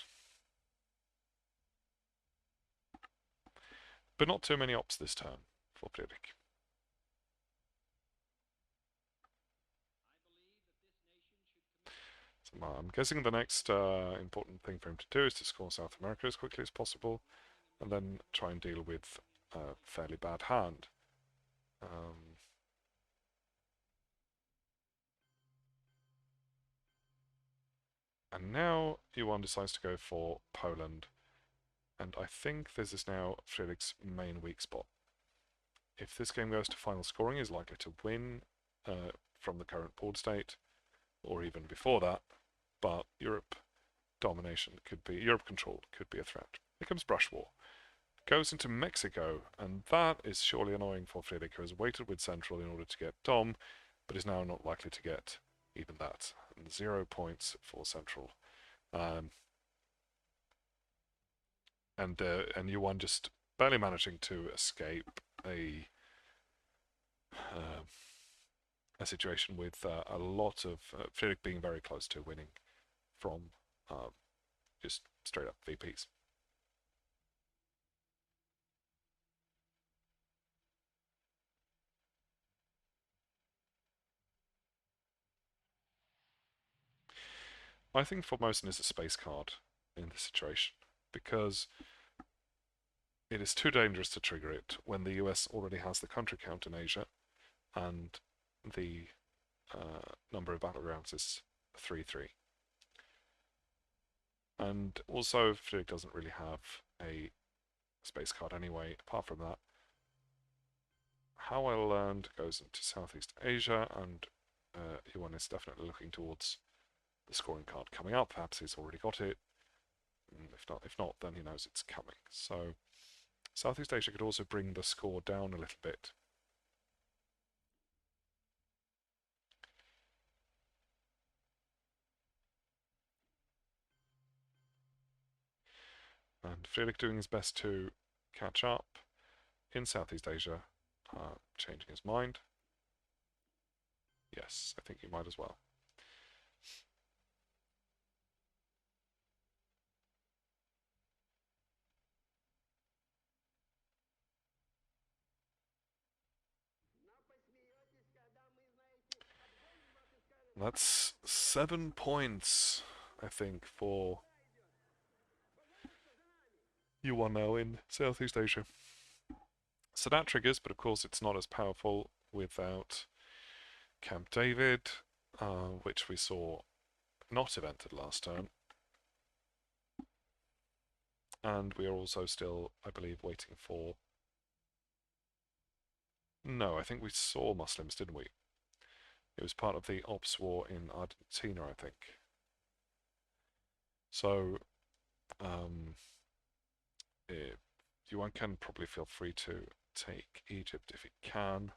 But not too many ops this turn for Fredrik. So I'm guessing the next important thing for him to do is to score South America as quickly as possible, and then try and deal with a fairly bad hand. And now Yuan decides to go for Poland, and I think this is now Fredrik's main weak spot. If this game goes to final scoring, he's likely to win from the current board state, or even before that, but Europe domination Europe control could be a threat. Here comes Brush War. Goes into Mexico, and that is surely annoying for Fredrik, who has waited with Central in order to get Dom, but is now not likely to get even that. And 0 points for Central. And Yuan just barely managing to escape a situation with a lot of Fredrik being very close to winning from just straight up VPs. I think Formosan is a space card in this situation, because it is too dangerous to trigger it when the US already has the country count in Asia, and the number of battlegrounds is 3-3. And also, Fredrik doesn't really have a space card anyway, apart from that. How I Learned goes into Southeast Asia, and Yuan is definitely looking towards the scoring card coming up. Perhaps he's already got it. If not, then he knows it's coming. So Southeast Asia could also bring the score down a little bit. And Fredrik doing his best to catch up in Southeast Asia, changing his mind. Yes, I think he might as well. That's 7 points, I think, for Johan now in Southeast Asia. So that triggers, but of course it's not as powerful without Camp David, which we saw not evented last turn. And we are also still, I believe, waiting for... No, I think we saw Muslims, didn't we? It was part of the Ops War in Argentina, I think. So, Yuan can probably feel free to take Egypt if he can.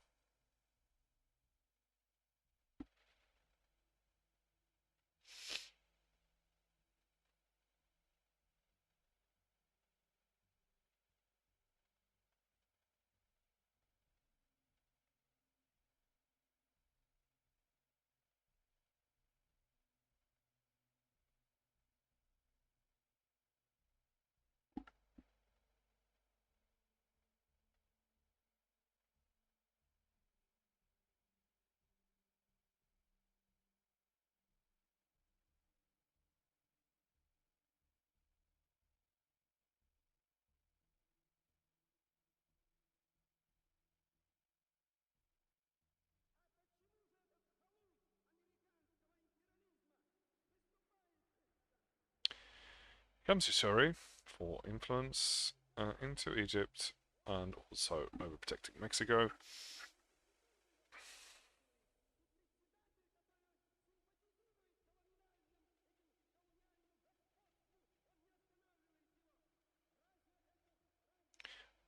Comes Usuri for influence into Egypt and also overprotecting Mexico.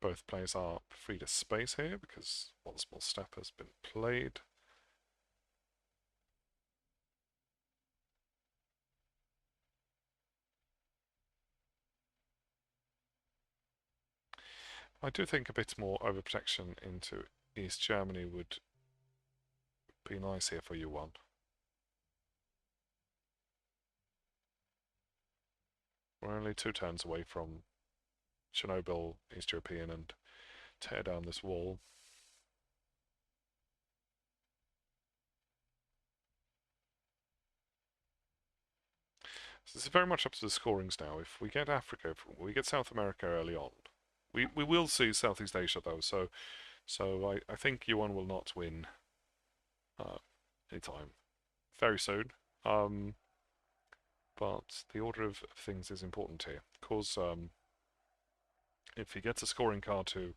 Both players are free to space here because one small step has been played. I do think a bit more overprotection into East Germany would be nice here for Yuan. We're only 2 turns away from Chernobyl, East European, and tear down this wall. So this is very much up to the scorings now. If we get Africa, if we get South America early on, we will see Southeast Asia though. So I think Yuan will not win anytime very soon. But the order of things is important here. Of course, if he gets a scoring card to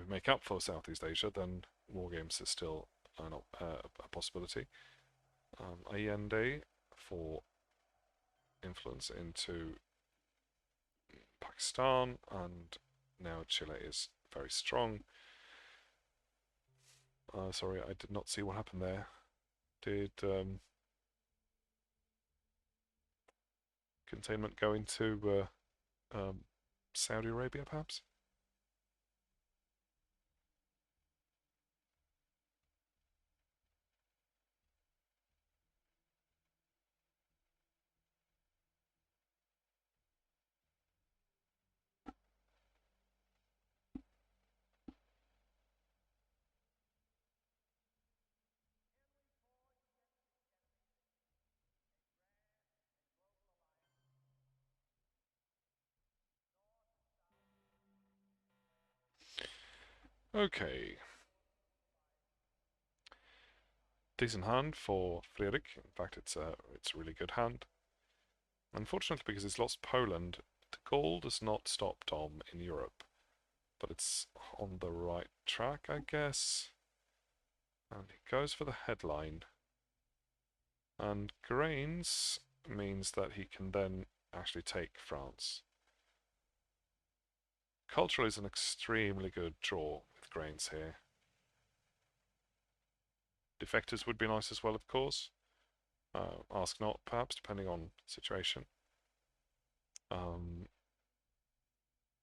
make up for Southeast Asia, then War Games is still a possibility. Allende for influence into Pakistan, and now Chile is very strong. Sorry, I did not see what happened there. Did containment go into Saudi Arabia, perhaps? Okay. Decent hand for Fredrik. In fact, it's a really good hand. Unfortunately, because he's lost Poland, the goal does not stop Dom in Europe, but it's on the right track, I guess. And he goes for the headline. And grains means that he can then actually take France. Cultural is an extremely good draw with grains here. Defectors would be nice as well, of course. Ask not, perhaps, depending on situation.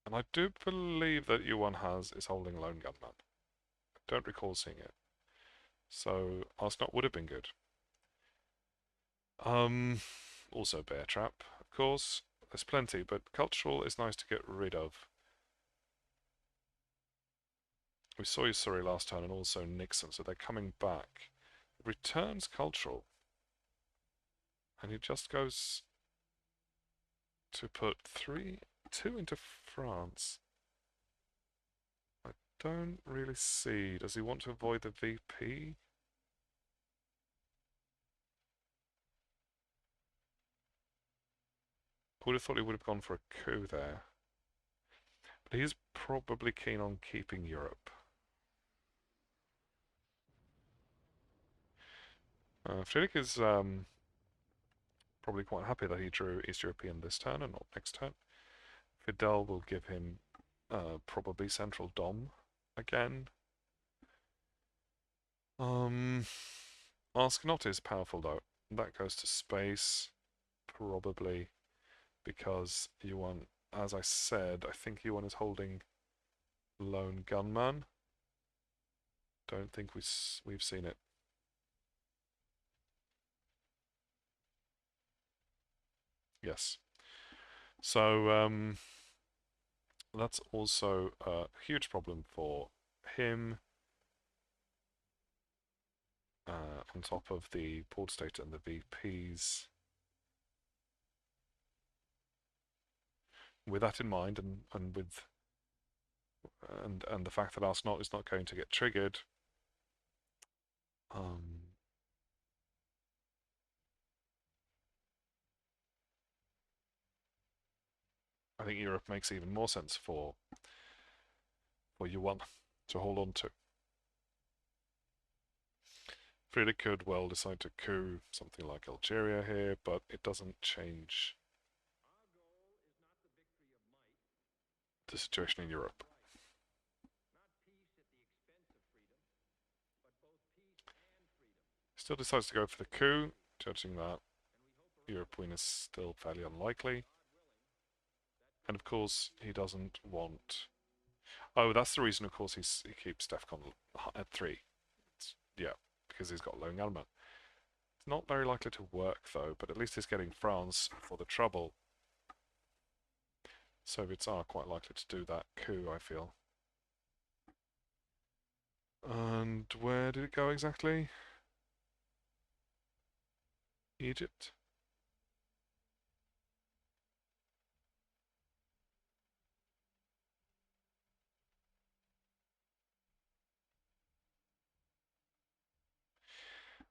And I do believe that Yuan is holding Lone Gunman. I don't recall seeing it. So Arscott would have been good. Also Bear Trap, of course. There's plenty, but Cultural is nice to get rid of. We saw Usuri last turn and also Nixon, so they're coming back. Returns Cultural. And he just goes to put 2 into France. I don't really see. Does he want to avoid the VP? I would have thought he would have gone for a coup there. But he's probably keen on keeping Europe. Fredrik is probably quite happy that he drew East European this turn and not next turn. Fidel will give him probably Central Dom again. Ask Not is powerful though. That goes to space, probably, because Yuan, as I said, I think Yuan is holding Lone Gunman. Don't think we've seen it. Yes. So that's also a huge problem for him. On top of the port state and the VPs. With that in mind, and with and the fact that Ask Not is not going to get triggered, I think Europe makes even more sense for Yuan to hold on to. Frida could well decide to coup something like Algeria here, but it doesn't change the situation in Europe. Still decides to go for the coup, judging that Europe win is still fairly unlikely. And of course, he doesn't want... Oh, that's the reason, of course, he keeps DEFCON at 3. Yeah, because he's got Lone Gunman. It's not very likely to work, though, but at least he's getting France for the trouble. Soviets are quite likely to do that coup, I feel. And where did it go exactly? Egypt?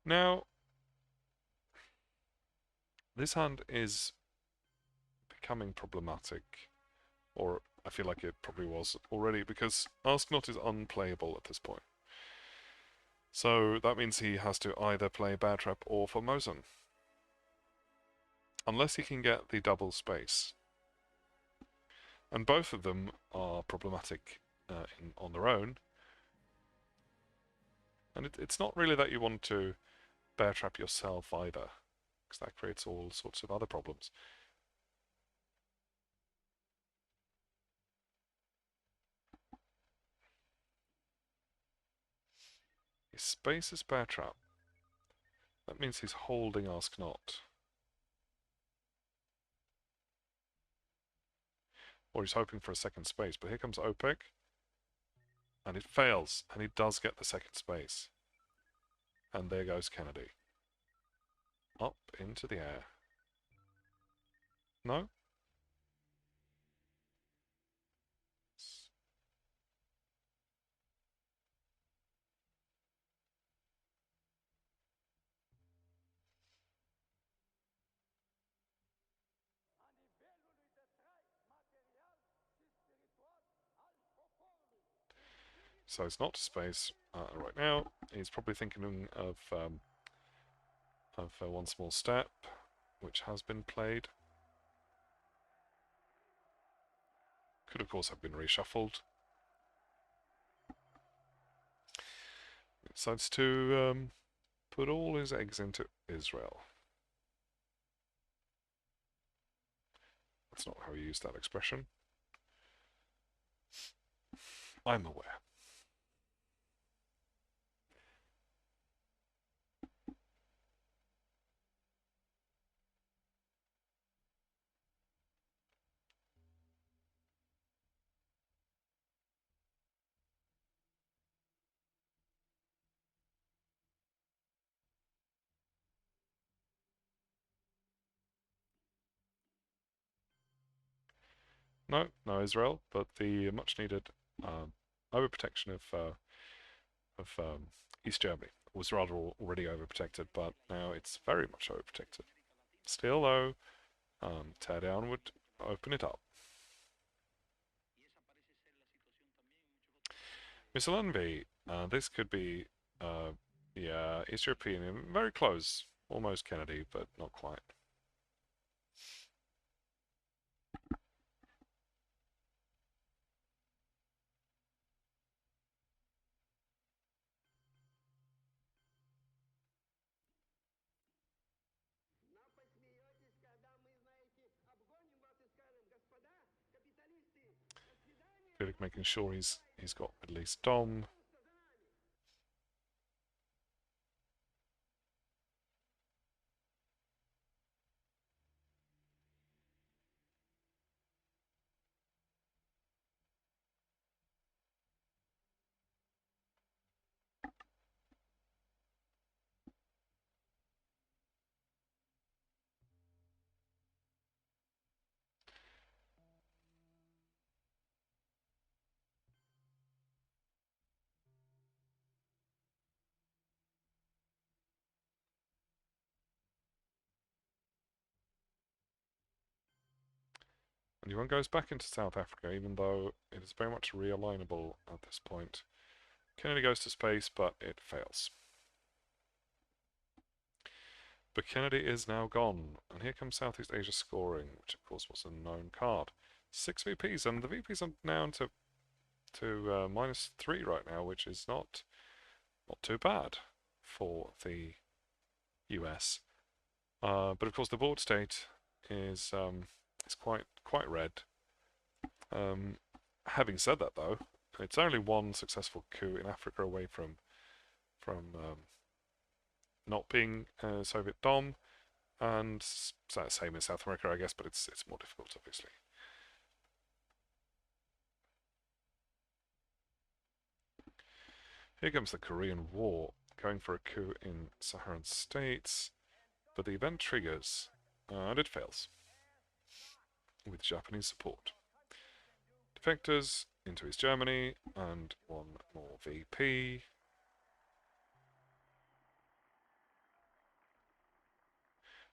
Now, this hand is becoming problematic, or I feel like it probably was already, because Ask Not is unplayable at this point. So that means he has to either play Bear Trap or Formosan. Unless he can get the double space. And both of them are problematic on their own. And it's not really that you want to Bear Trap yourself either, because that creates all sorts of other problems. His space is Bear Trap. That means he's holding Ask Not. Or he's hoping for a second space, but here comes OPEC. And it fails, and he does get the second space. And there goes Kennedy. Up into the air. No? So it's not space right now. He's probably thinking of one small step, which has been played. Could of course have been reshuffled. He decides to put all his eggs into Israel. That's not how he used that expression. I'm aware. No, no Israel, but the much needed overprotection of East Germany was rather already overprotected, but now it's very much overprotected. Still, though, teardown would open it up. Mr. Lundby, this could be, yeah, East European, very close, almost Kennedy, but not quite. Fredrik making sure he's got at least Dom. And Johan goes back into South Africa, even though it is very much realignable at this point. Kennedy goes to space, but it fails. But Kennedy is now gone, and here comes Southeast Asia scoring, which of course was a known card. 6 VPs, and the VPs are down to -3 right now, which is not too bad for the US. But of course, the board state is quite red. Having said that, though, it's only one successful coup in Africa away from not being Soviet Dom, and same in South America, I guess, but it's more difficult, obviously. Here comes the Korean War, going for a coup in Saharan states, but the event triggers, and it fails, with Japanese support. Defectors into East Germany, and one more VP.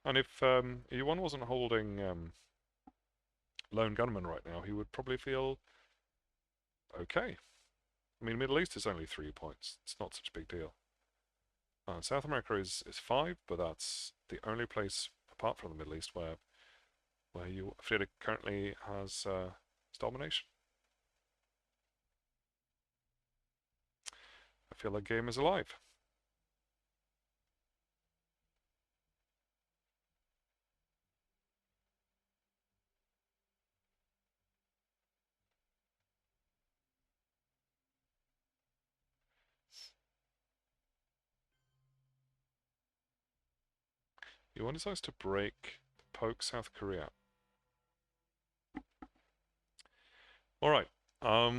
And if Yuan wasn't holding lone gunman right now, he would probably feel okay. I mean, Middle East is only 3 points. It's not such a big deal. South America is 5, but that's the only place apart from the Middle East where Fredrik currently has domination. I feel the game is alive. Yuan decides to poke South Korea. All right.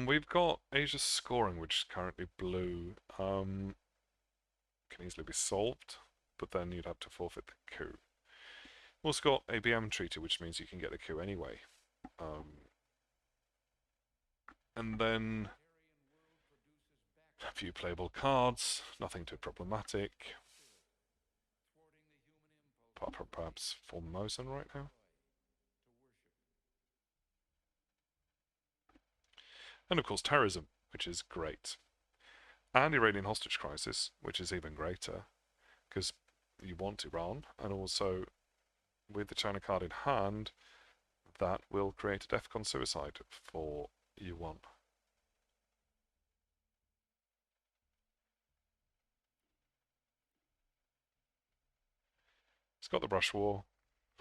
We've got Asia scoring, which is currently blue. Can easily be solved, but then you'd have to forfeit the coup. We've also got a BM treaty, which means you can get the coup anyway. And then a few playable cards, nothing too problematic. Apart from perhaps Formosan right now. And of course terrorism, which is great. And Iranian hostage crisis, which is even greater, because you want Iran, and also with the China card in hand, that will create a DEFCON suicide for Yuan. It's got the Brush War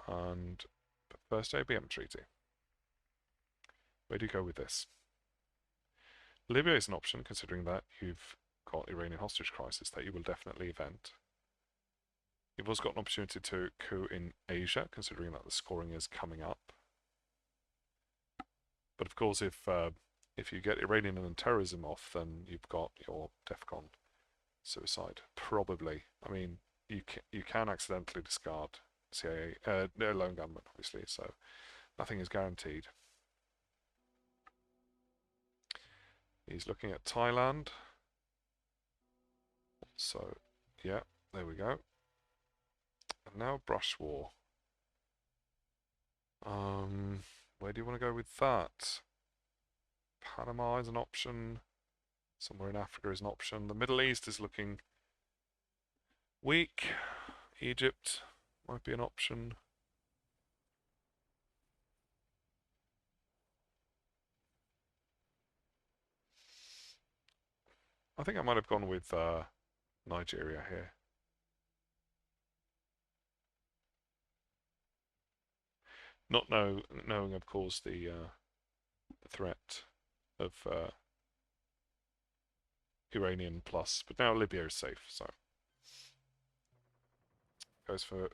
and the first ABM treaty. Where do you go with this? Libya is an option, considering that you've got Iranian hostage crisis that you will definitely event. You've also got an opportunity to coup in Asia, considering that the scoring is coming up. But of course, if you get Iranian and terrorism off, then you've got your DEFCON suicide. Probably. I mean, you can accidentally discard CIA, lone gunman, obviously, so nothing is guaranteed. He's looking at Thailand. So, yeah, there we go. And now brush war. Where do you want to go with that? Panama is an option. Somewhere in Africa is an option. The Middle East is looking weak. Egypt might be an option. I think I might have gone with Nigeria here. Not knowing, of course, the threat of Iranian plus, but now Libya is safe, so goes for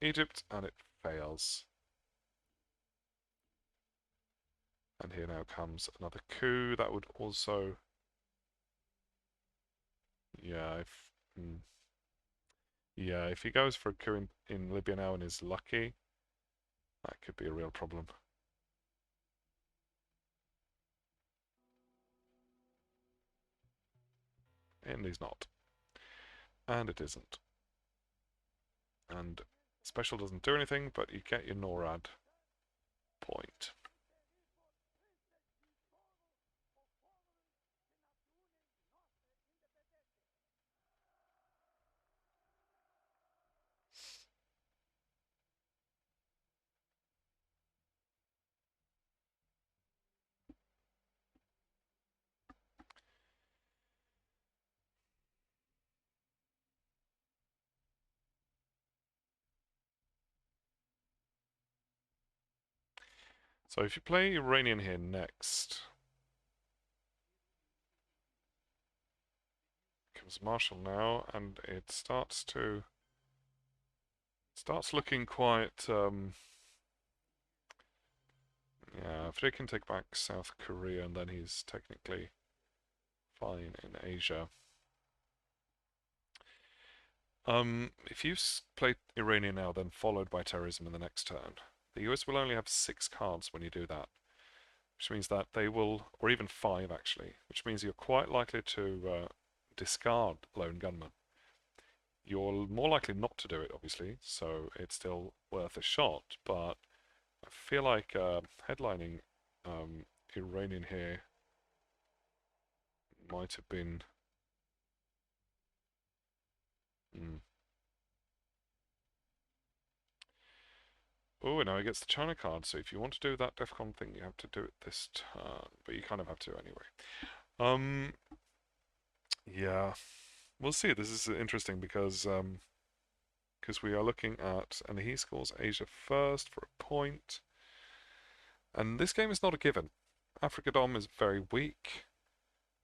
Egypt and it fails. And here now comes another coup. That would also, yeah, if he goes for a coup in Libya now and is lucky, that could be a real problem. And he's not. And it isn't. And special doesn't do anything, but you get your NORAD point. So if you play Iranian here next, comes Marshall now, and it starts looking quite. Yeah, if they can take back South Korea, and then he's technically fine in Asia. If you play Iranian now, then followed by terrorism in the next turn, the US will only have 6 cards when you do that, which means that they will, or even 5 actually, which means you're quite likely to discard lone gunman. You're more likely not to do it, obviously, so it's still worth a shot, but I feel like headlining Iranian here might have been. Oh, now he gets the China card, so if you want to do that DEFCON thing, you have to do it this turn, but you kind of have to anyway. Yeah, we'll see. This is interesting because we are looking at, and he scores Asia first for a point, and this game is not a given. Africa Dom is very weak,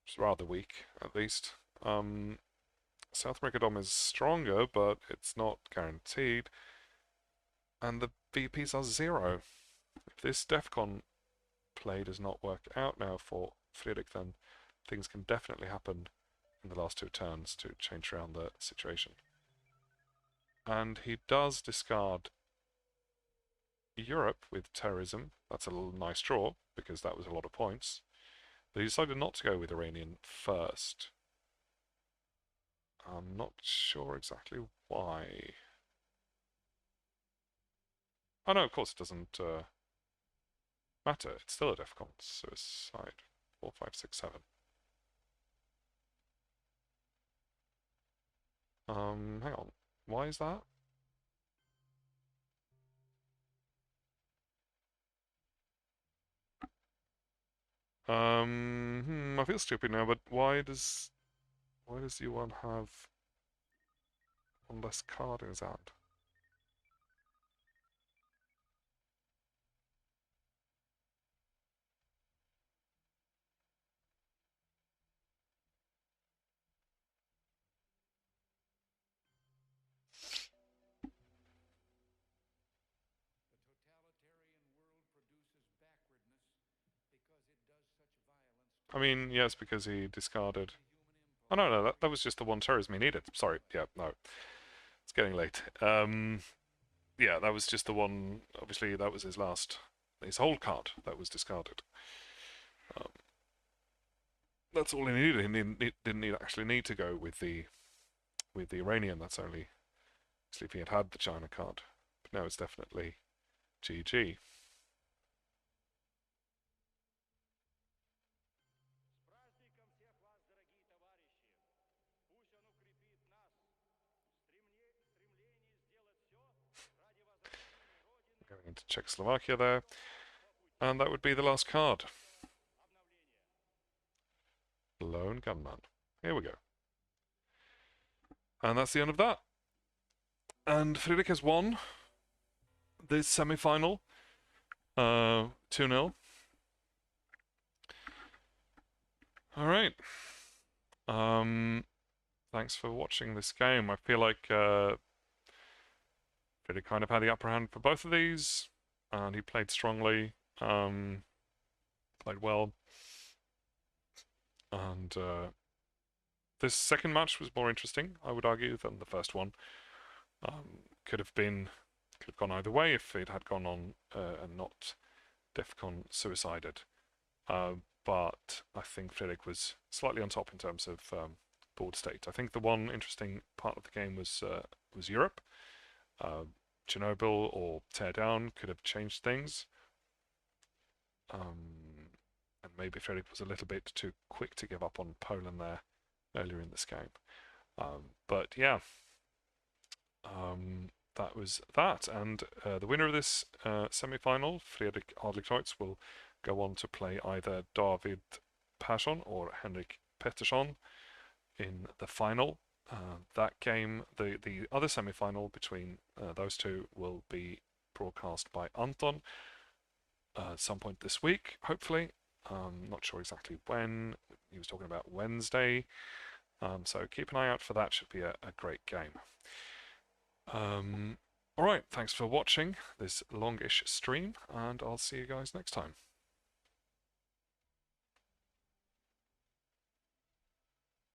it's rather weak at least. South America Dom is stronger, but it's not guaranteed, and the VPs are 0. If this DEFCON play does not work out now for Fredrik, then things can definitely happen in the last 2 turns to change around the situation. And he does discard Europe with terrorism. That's a nice draw, because that was a lot of points. But he decided not to go with Iranian first. I'm not sure exactly why. Oh no, of course it doesn't matter. It's still a DEFCON suicide. 4, 5, 6, 7. Hang on. Why is that? I feel stupid now, but why does Yuan have one less card in his hand? I mean, yes, because he discarded. Oh no, that was just the one terrorism he needed. Sorry, yeah, no, it's getting late. Yeah, that was just the one. Obviously, that was his whole card that was discarded. Um, that's all he needed. He didn't actually need to go with the Iranian. That's only if he had the China card. But now it's definitely GG. Going into Czechoslovakia there. And that would be the last card. Lone Gunman. Here we go. And that's the end of that. And Fredrik has won this semi-final 2-0. All right. Thanks for watching this game. I feel like Fredrik kind of had the upper hand for both of these, and he played strongly, played well. And this second match was more interesting, I would argue, than the first one. Could have gone either way if it had gone on and not Defcon suicided. But I think Fredrik was slightly on top in terms of board state. I think the one interesting part of the game was Europe. Chernobyl or Teardown could have changed things. And maybe Fredrik was a little bit too quick to give up on Poland there earlier in this game. But yeah, that was that. And the winner of this semi-final, Fredrik Adlercreutz, will go on to play either David Persson or Henrik Pettersson in the final. That game, the other semi-final between those two, will be broadcast by Anton at some point this week, hopefully. Not sure exactly when. He was talking about Wednesday. So keep an eye out for that. Should be a great game. All right, thanks for watching this longish stream, and I'll see you guys next time.